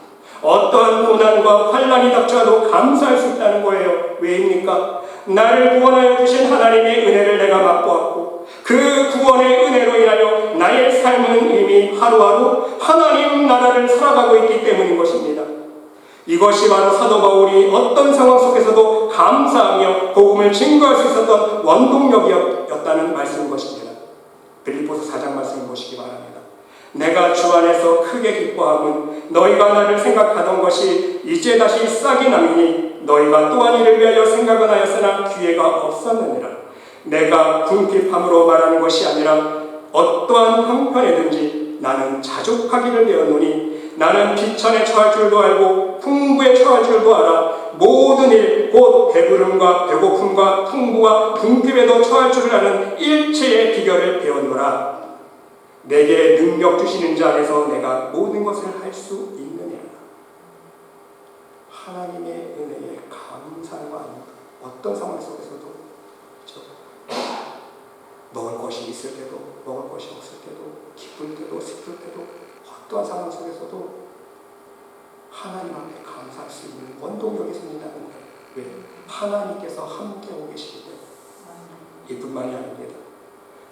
어떠한 고난과 환난이 닥쳐도 감사할 수 있다는 거예요. 왜입니까? 나를 구원하여 주신 하나님의 은혜를 내가 맛보았고, 그 구원의 은혜로 인하여 나의 삶은 이미 하루하루 하나님 나라를 살아가고 있기 때문인 것입니다. 이것이 바로 사도 바울이 어떤 상황 속에서도 감사하며 복음을 증거할 수 있었던 원동력이었다는 말씀인 것입니다. 빌립보서 4장 말씀을 보시기 바랍니다. 내가 주 안에서 크게 기뻐함은 너희가 나를 생각하던 것이 이제 다시 싹이 나느니 너희가 또한 이를 위하여 생각은 하였으나 기회가 없었느니라. 내가 궁핍함으로 말하는 것이 아니라 어떠한 형편에든지 나는 자족하기를 배웠노니 나는 비천에 처할 줄도 알고 풍부에 처할 줄도 알아. 모든 일 곧 배부름과 배고픔과 풍부와 궁핍에도 처할 줄을 아는 일체의 비결을 배웠노라. 내게 능력 주시는 자 안에서 내가 모든 것을 할 수 있느냐. 하나님의 은혜에 감사한 거 아닙니까? 어떤 상황 속에서도, 그렇죠? 먹을 것이 있을 때도, 먹을 것이 없을 때도, 기쁠 때도, 슬플 때도, 어떠한 상황 속에서도 하나님 앞에 감사할 수 있는 원동력이 생긴다는 거예요. 왜? 하나님께서 함께 오고 계시기 때문에. 이뿐만이 아닙니다.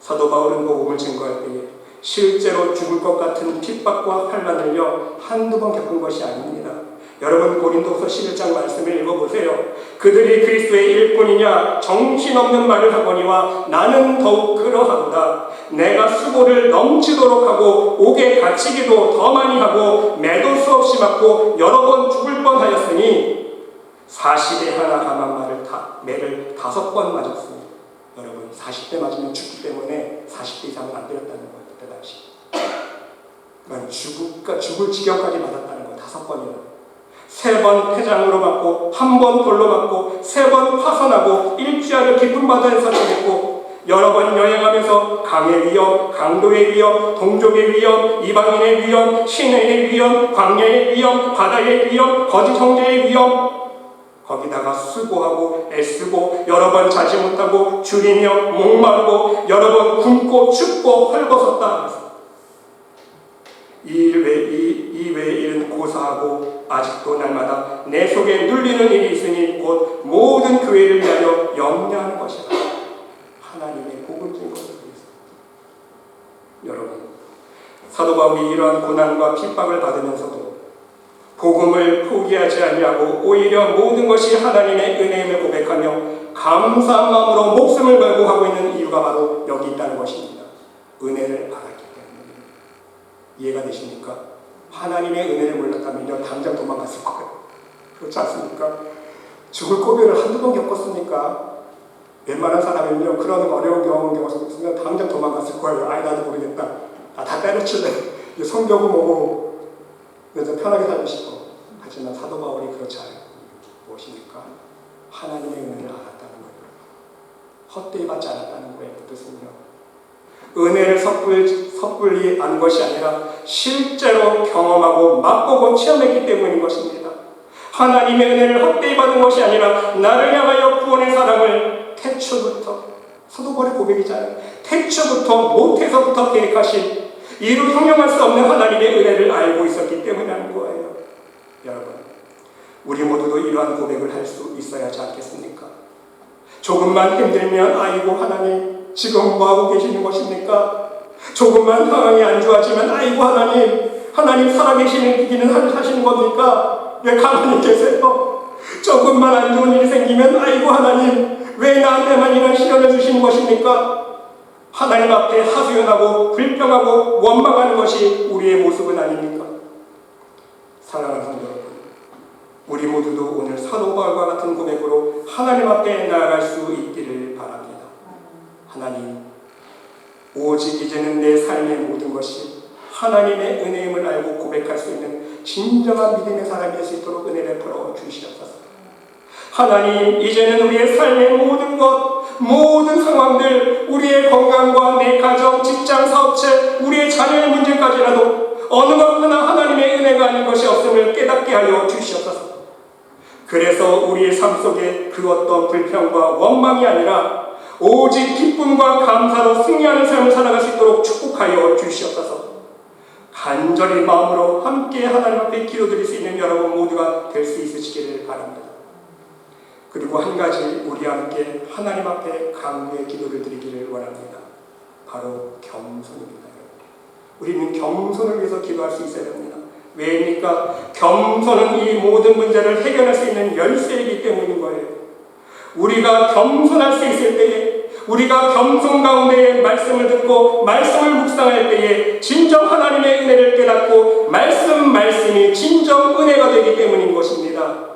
사도 바울은 복음을 증거할 때에 실제로 죽을 것 같은 핍박과 환난을요 한두 번 겪은 것이 아닙니다. 여러분 고린도서 11장 말씀을 읽어보세요. 그들이 그리스도의 일꾼이냐 정신없는 말을 하거니와 나는 더욱 그러하도다. 내가 수고를 넘치도록 하고 옥에 갇히기도 더 많이 하고 매도 수없이 맞고 여러 번 죽을 뻔하였으니 40에 하나 감한 매를 5번 맞았습니다. 여러분 40대 맞으면 죽기 때문에 40대 이상은 안 되었다는 거예요. 그때 당시 그러니까 죽을 지경까지 맞았다는 거예요. 5번이나 3번 폐장으로 맞고 1번 돌로 맞고 3번 파선하고 일주일을 깊은 바다에서 지냈고 여러 번 여행하면서 강의 위험, 강도의 위험, 동족의 위험, 이방인의 위험, 신의 위험, 광야의 위험, 바다의 위험, 거짓 형제의 위험 거기다가 수고하고 애쓰고 여러 번 자지 못하고 줄이며 목마르고 여러 번 굶고 춥고 헐벗었다. 이 외의 일은 고사하고 아직도 날마다 내 속에 눌리는 일이 있으니 곧 모든 교회를 위하여 염려하는 것이라. 하나님의 복을 준 것을 위해서. 여러분 사도 바울이 이러한 고난과 핍박을 받으면서도 복음을 포기하지 아니하고 오히려 모든 것이 하나님의 은혜임을 고백하며 감사한 마음으로 목숨을 걸고 하고 있는 이유가 바로 여기 있다는 것입니다. 은혜를 알았기 때문에. 이해가 되십니까? 하나님의 은혜를 몰랐다면요 당장 도망갔을 거예요. 그렇지 않습니까? 죽을 고비를 한두 번 겪었으니까 웬만한 사람은요 그런 어려운 경험을 겪었으면 당장 도망갔을 거예요. 아이 나도 모르겠다. 다 때려칠래. 성경은 뭐고 그래서 편하게 살고 싶어. 하지만 사도 바울이 그렇지 않아요. 무엇입니까? 하나님의 은혜를 알았다는 거예요. 헛되이 받지 않았다는 거예요. 그 뜻은요. 은혜를 섣불리 안 것이 아니라 실제로 경험하고 맛보고 체험했기 때문인 것입니다. 하나님의 은혜를 헛되이 받은 것이 아니라 나를 향하여 구원의 사랑을 태초부터 사도 바울의 고백이잖아요. 태초부터 모태서부터 계획하신 이루 형용할 수 없는 하나님의 은혜를 알고 있었기 때문에 하는 거예요. 여러분, 우리 모두도 이러한 고백을 할 수 있어야 하지 않겠습니까? 조금만 힘들면 아이고 하나님 지금 뭐하고 계시는 것입니까? 조금만 상황이 안 좋아지면 아이고 하나님 살아계시는 기기는 하시는 겁니까? 왜 가만히 계세요? 조금만 안 좋은 일이 생기면 아이고 하나님 왜 나한테만 이런 시련을 주시는 것입니까? 하나님 앞에 하소연하고 불평하고 원망하는 것이 우리의 모습은 아닙니까? 사랑하는 성도 여러분, 우리 모두도 오늘 사도 바울과 같은 고백으로 하나님 앞에 나아갈 수 있기를 바랍니다. 하나님, 오직 이제는 내 삶의 모든 것이 하나님의 은혜임을 알고 고백할 수 있는 진정한 믿음의 사람이 될 수 있도록 은혜를 베풀어 주시옵소서. 하나님, 이제는 우리의 삶의 모든 것, 모든 상황들, 우리의 건강과 내 가정, 직장, 사업체, 우리의 자녀의 문제까지라도 어느 것 하나 하나님의 은혜가 아닌 것이 없음을 깨닫게 하여 주시옵소서. 그래서 우리의 삶 속에 그 어떤 불평과 원망이 아니라 오직 기쁨과 감사로 승리하는 삶을 살아갈 수 있도록 축복하여 주시옵소서. 간절히 마음으로 함께 하나님 앞에 기도드릴 수 있는 여러분 모두가 될 수 있으시기를 바랍니다. 그리고 한 가지 우리 함께 하나님 앞에 간구의 기도를 드리기를 원합니다. 바로 겸손입니다. 우리는 겸손을 위해서 기도할 수 있어야 됩니다. 왜입니까? 겸손은 이 모든 문제를 해결할 수 있는 열쇠이기 때문인 거예요. 우리가 겸손할 수 있을 때에, 우리가 겸손 가운데에 말씀을 듣고 말씀을 묵상할 때에 진정 하나님의 은혜를 깨닫고 말씀이 진정 은혜가 되기 때문인 것입니다.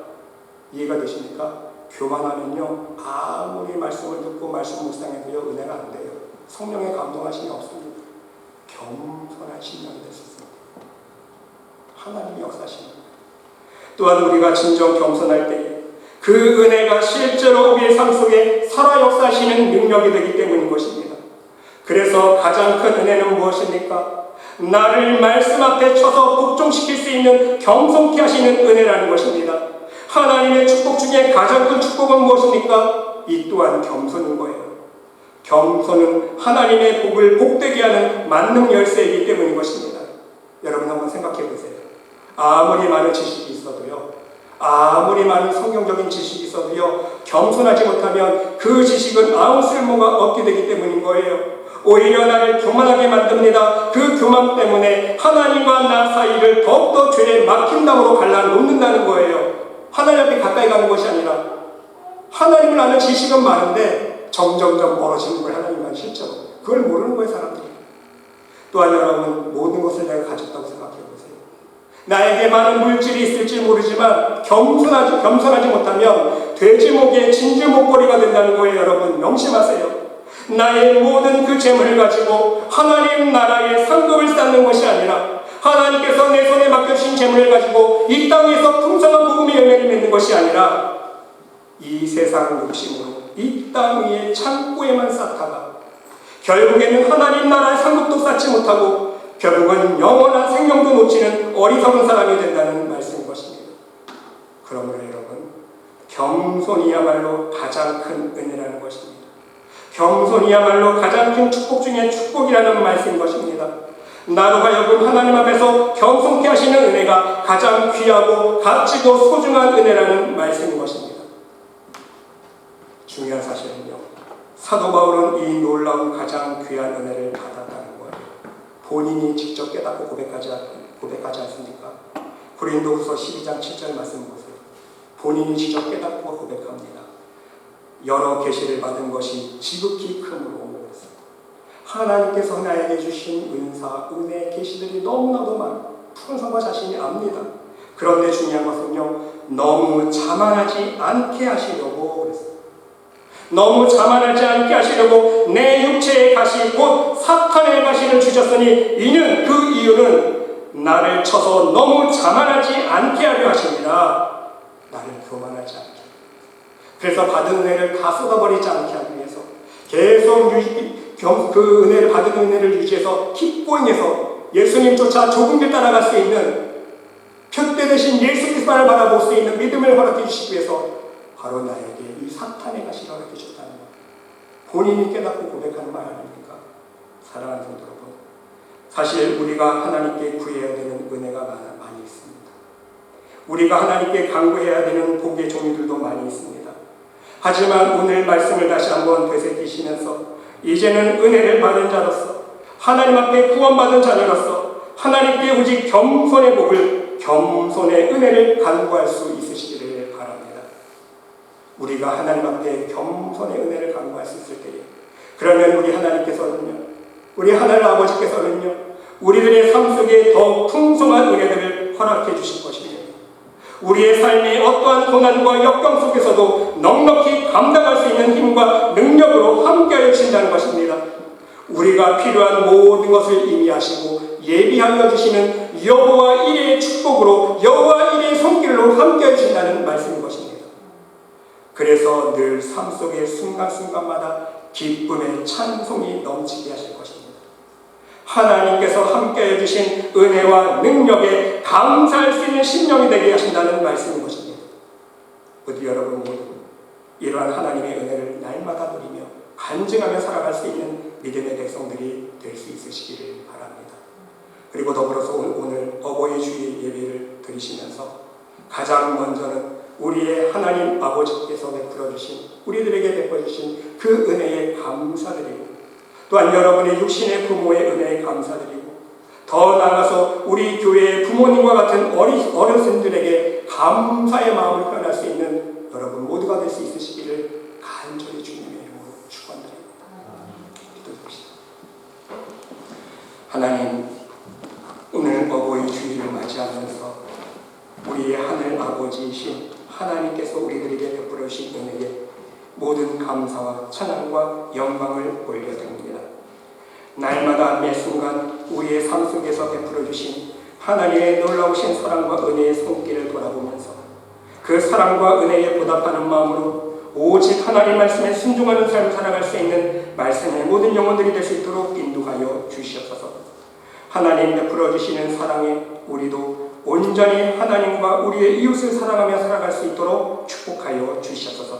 이해가 되십니까? 교만하면요 아무리 말씀을 듣고 말씀 묵상해도요 은혜가 안 돼요. 성령의 감동하심이 없습니다. 겸손한 심령이 될 수 있습니다. 하나님이 역사하십니다. 또한 우리가 진정 겸손할 때 그 은혜가 실제로 우리의 삶 속에 살아 역사하시는 능력이 되기 때문인 것입니다. 그래서 가장 큰 은혜는 무엇입니까? 나를 말씀 앞에 쳐서 복종시킬 수 있는 겸손케 하시는 은혜라는 것입니다. 하나님의 축복 중에 가장 큰 축복은 무엇입니까? 이 또한 겸손인 거예요. 겸손은 하나님의 복을 복되게 하는 만능 열쇠이기 때문인 것입니다. 여러분 한번 생각해 보세요. 아무리 많은 지식이 있어도요, 아무리 많은 성경적인 지식이 있어도요, 겸손하지 못하면 그 지식은 아무 쓸모가 없게 되기 때문인 거예요. 오히려 나를 교만하게 만듭니다. 그 교만 때문에 하나님과 나 사이를 더욱더 죄의 막힌담으로 갈라놓는다는 거예요. 하나님 앞에 가까이 가는 것이 아니라 하나님을 아는 지식은 많은데 점점점 멀어지는 거예요. 하나님과는 실제로. 그걸 모르는 거예요, 사람들이. 또한 여러분, 모든 것을 내가 가졌다고 생각해 보세요. 나에게 많은 물질이 있을지 모르지만 겸손하지 못하면 돼지목의 진주 목걸이가 된다는 거예요. 여러분, 명심하세요. 나의 모든 그 재물을 가지고 하나님 나라의 상급을 쌓는 것이 아니라 하나님께서 내 손에 맡겨주신 재물을 가지고 이 땅에서 풍성한 복음의 열매를 맺는 것이 아니라 이 세상 욕심으로 이 땅 위에 창고에만 쌓다가 결국에는 하나님 나라의 상급도 쌓지 못하고 결국은 영원한 생명도 놓치는 어리석은 사람이 된다는 말씀인 것입니다. 그러므로 여러분, 겸손이야말로 가장 큰 은혜라는 것입니다. 겸손이야말로 가장 큰 축복 중에 축복이라는 말씀인 것입니다. 나로 하여금 하나님 앞에서 겸손케 하시는 은혜가 가장 귀하고 값지고 소중한 은혜라는 말씀인 것입니다. 중요한 사실은요, 사도 바울은 이 놀라운 가장 귀한 은혜를 받았다는 거예요. 본인이 직접 깨닫고 고백하지 않습니까? 고린도후서 12장 7절 말씀 보세요. 본인이 직접 깨닫고 고백합니다. 여러 계시를 받은 것이 지극히 크므로 하나님께서 나에게 주신 은사, 은혜, 계시들이 너무나도 많고 풍성과 자신이 압니다. 그런데 중요한 것은요, 너무 자만하지 않게 하시려고 그랬어요. 너무 자만하지 않게 하시려고 내 육체의 가시 곧 사탄의 가시를 주셨으니 이는 그 이유는 나를 쳐서 너무 자만하지 않게 하려 하십니다. 나를 교만하지 않게. 그래서 받은 은혜를 다 쏟아버리지 않게 하기 위해서 계속 그 은혜를 받은 은혜를 유지해서 킵고잉해서 예수님조차 조금 더 따라갈 수 있는 표대 대신 예수 그리스도를 바라볼 수 있는 믿음을 허락해 주시기 위해서 바로 나에게 이 사탄의 가시를 허락해 주셨다는 것. 본인이 깨닫고 고백하는 말 아닙니까? 사랑하는 성도 여러분, 사실 우리가 하나님께 구해야 되는 은혜가 많이 있습니다. 우리가 하나님께 간구해야 되는 복의 종류들도 많이 있습니다. 하지만 오늘 말씀을 다시 한번 되새기시면서 이제는 은혜를 받은 자로서 하나님 앞에 구원받은 자녀로서 하나님께 오직 겸손의 복을, 겸손의 은혜를 간구할 수 있으시기를 바랍니다. 우리가 하나님 앞에 겸손의 은혜를 간구할 수 있을 때에 그러면 우리 하나님께서는요, 우리 하나님 아버지께서는요, 우리들의 삶 속에 더 풍성한 은혜들을 허락해 주실 것입니다. 우리의 삶의 어떠한 고난과 역경 속에서도 넉넉히 감당할 수 있는 힘과 능력으로 함께하여 주신다는 것입니다. 우리가 필요한 모든 것을 이미 하시고 예비하여 주시는 여호와 일의 축복으로 여호와 일의 손길로 함께하여 주신다는 말씀인 것입니다. 그래서 늘 삶 속의 순간순간마다 기쁨의 찬송이 넘치게 하실 것입니다. 하나님께서 함께해 주신 은혜와 능력에 감사할 수 있는 심령이 되게 하신다는 말씀인 것입니다. 우리 여러분 모두 이러한 하나님의 은혜를 날마다 누리며 간증하며 살아갈 수 있는 믿음의 백성들이 될 수 있으시기를 바랍니다. 그리고 더불어서 오늘 어버이 주일 예배를 드리시면서 가장 먼저는 우리의 하나님 아버지께서 베풀어 주신, 우리들에게 베풀어 주신 그 은혜에 감사드리고, 또한 여러분의 육신의 부모의 은혜에 감사드리고, 더 나아가서 우리 교회의 부모님과 같은 어르신들에게 감사의 마음을 표현할 수 있는 여러분 모두가 될 수 있으시기를 간절히 주님의 이름으로 축원드립니다. 기도드립시다. 하나님, 오늘 어버이 주일을 맞이하면서 우리의 하늘 아버지이신 하나님께서 우리들에게 베풀어 주신 은혜에 모든 감사와 찬양과 영광을 올려드립니다. 날마다 매 순간 우리의 삶 속에서 베풀어 주신 하나님의 놀라우신 사랑과 은혜의 손길을 돌아보면서 그 사랑과 은혜에 보답하는 마음으로 오직 하나님 말씀에 순종하는 삶을 살아갈 수 있는 말씀의 모든 영혼들이 될 수 있도록 인도하여 주시옵소서. 하나님 베풀어 주시는 사랑에 우리도 온전히 하나님과 우리의 이웃을 사랑하며 살아갈 수 있도록 축복하여 주시옵소서.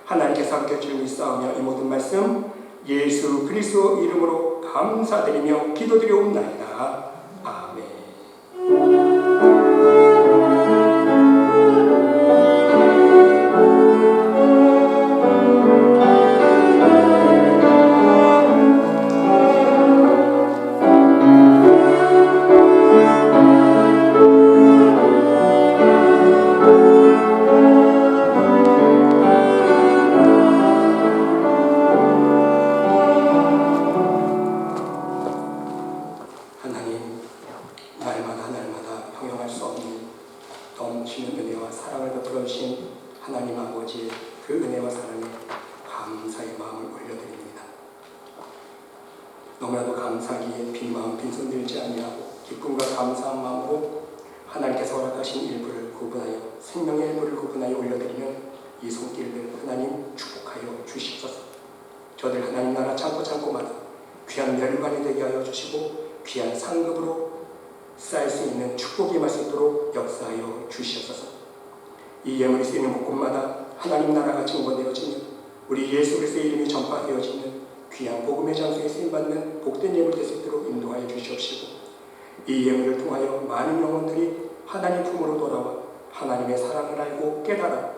하나님께서 함께 주님 있사오며 이 모든 말씀 예수 그리스도 이름으로 감사드리며 기도드리옵나이다. 아멘. 사랑을 베풀어 주신 하나님 아버지의 그 은혜와 사랑에 감사의 마음을 올려드립니다. 너무나도 감사하기에 빈 마음 빈손 들지 아니하고 기쁨과 감사한 마음으로 하나님께서 허락하신 일부를 구분하여 생명의 일부를 구분하여 올려드리는 이 손길들 하나님 축복하여 주시옵소서. 저들 하나님 나라 창고마다 귀한 멸관이 되게 하여 주시고 귀한 상급으로 쌓일 수 있는 축복이 임할 수 있도록 역사하여 주시옵소서. 이 예물이 쓰이는 곳곳마다 하나님 나라가 증거되어지며 우리 예수 그리스도의 이름이 전파되어지는 귀한 복음의 장소에 쓰임받는 복된 예물 될 수 있도록 인도하여 주시옵시고 이 예물을 통하여 많은 영혼들이 하나님 품으로 돌아와 하나님의 사랑을 알고 깨달아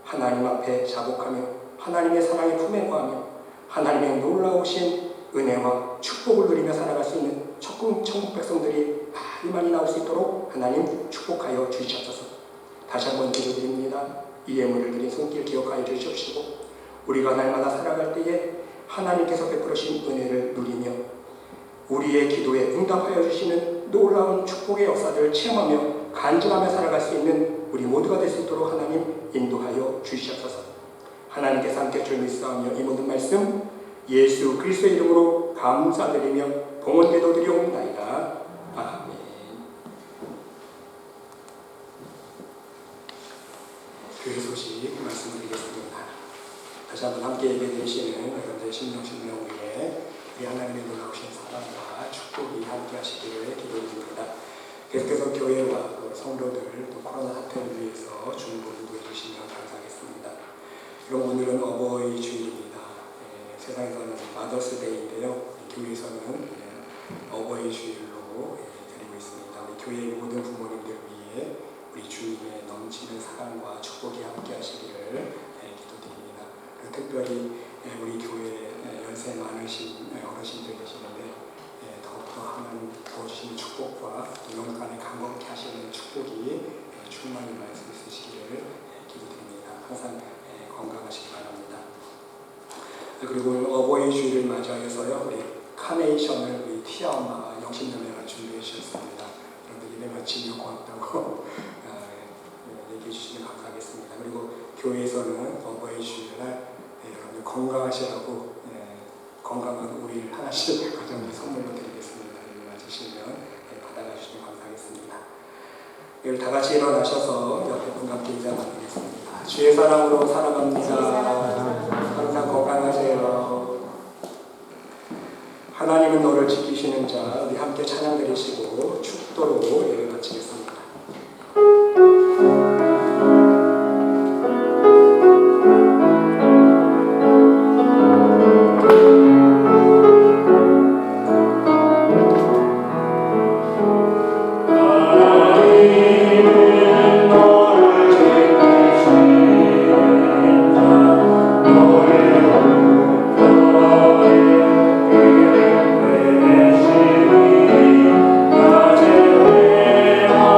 하나님 앞에 자복하며 하나님의 사랑의 품에 거하며 하나님의 놀라우신 은혜와 축복을 누리며 살아갈 수 있는 천국 백성들이 많이 나올 수 있도록 하나님 축복하여 주시옵소서. 다시 한번 기도드립니다. 이 예물을 드린 손길 기억하여 주시옵시고 우리가 날마다 살아갈 때에 하나님께서 베풀으신 은혜를 누리며 우리의 기도에 응답하여 주시는 놀라운 축복의 역사들을 체험하며 간증하며 살아갈 수 있는 우리 모두가 될 수 있도록 하나님 인도하여 주시옵소서. 하나님께서 함께 줄 믿사오며 이 모든 말씀 예수 그리스도의 이름으로 감사드리며 봉헌기도 드리옵나이다. 아멘. 교회 소식 말씀드리겠습니다. 다시 한번 함께 예배드리시는 여러분들의 심령 위에 우리 하나님의 놀라우신 사랑과 축복이 함께 하시기를 기도드립니다. 계속해서 교회와 또 성도들 또 코로나 사태를 위해서 중보기도해 주시면 감사하겠습니다. 그럼 오늘은 어버이 주일입니다. 세상에서는 마더스데이인데요. 교회에서는 어버이 주일로 드리고 있습니다. 우리 교회의 모든 부모님들 위해 우리 주님의 넘치는 사랑과 축복이 함께 하시기를 기도드립니다. 그리고 특별히 우리 교회에 연세 많으신 어르신들 계시는데 더욱더 하나님 부어주시는 축복과 영간에 강건케 하시는 축복이 충만히 말씀 있으시기를 기도드립니다. 항상 건강하시기 바랍니다. 그리고 오늘 어버이 주일을 맞이하여서요, 우리 카네이션을 우리 티아엄마가 영신연회를 준비해 주셨습니다. 여러분들 이래 마치면 고맙다고 얘기해 주시면 감사하겠습니다. 그리고 교회에서는 어버이 주일날 여러분들 건강하시라고 건강한 우리를 하나씩 가정에 선물로 드리겠습니다. 이거 맞으시면 받아가 주시면 감사하겠습니다. 오늘 다 같이 일어나셔서 옆에 분과 함께 인사 나누겠습니다. 주의 사랑으로 살아갑니다. 항상 건강하세요. 하나님은 너를 지키시는 자, 우리 함께 찬양 드리시고 축도로 예배 마치겠습니다. 내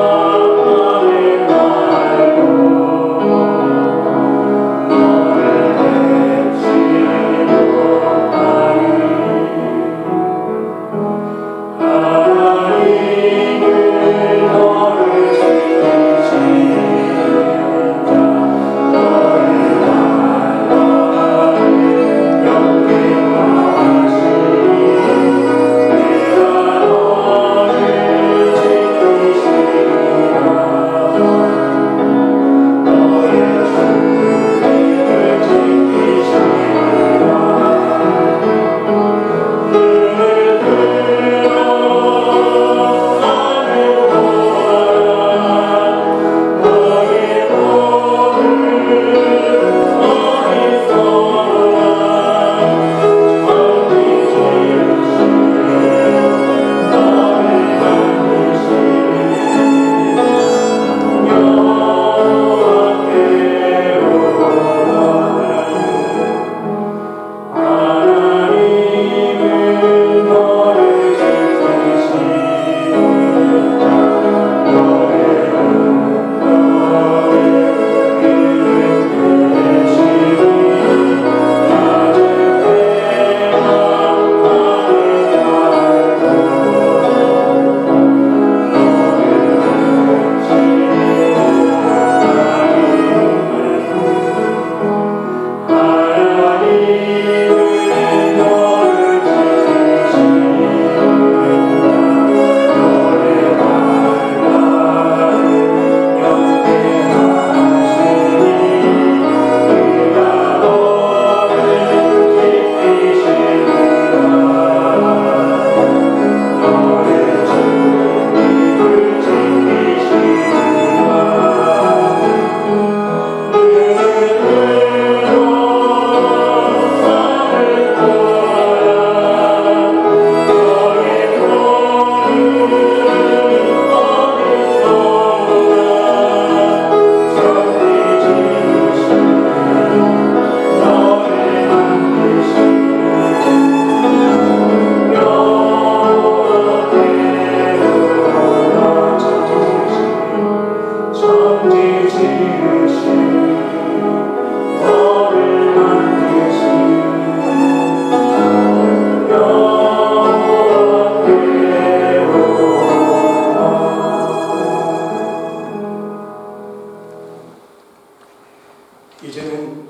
이제는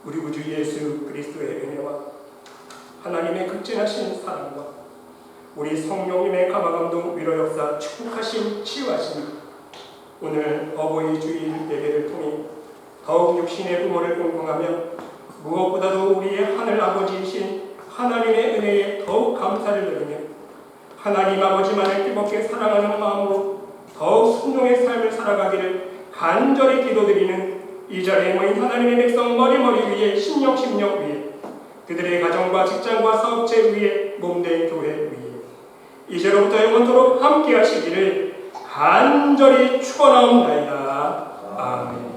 우리 구주 예수 그리스도의 은혜와 하나님의 극진하신 사랑과 우리 성령님의 감화감동 위로 역사 축복하신 치유하심 오늘 어버이 주일 예배를 통해 더욱 육신의 부모를 공경하며 무엇보다도 우리의 하늘 아버지이신 하나님의 은혜에 더욱 감사를 드리며 하나님 아버지만을 뜨겁게 사랑하는 마음으로 더욱 순종의 삶을 살아가기를 간절히 기도드리는 이 자리에 모인 하나님의 백성 머리머리 위에 심령 위에 그들의 가정과 직장과 사업체 위에 몸된 교회 위에 이제로부터 영원토록 함께 하시기를 간절히 축원하옵나이다. 아멘.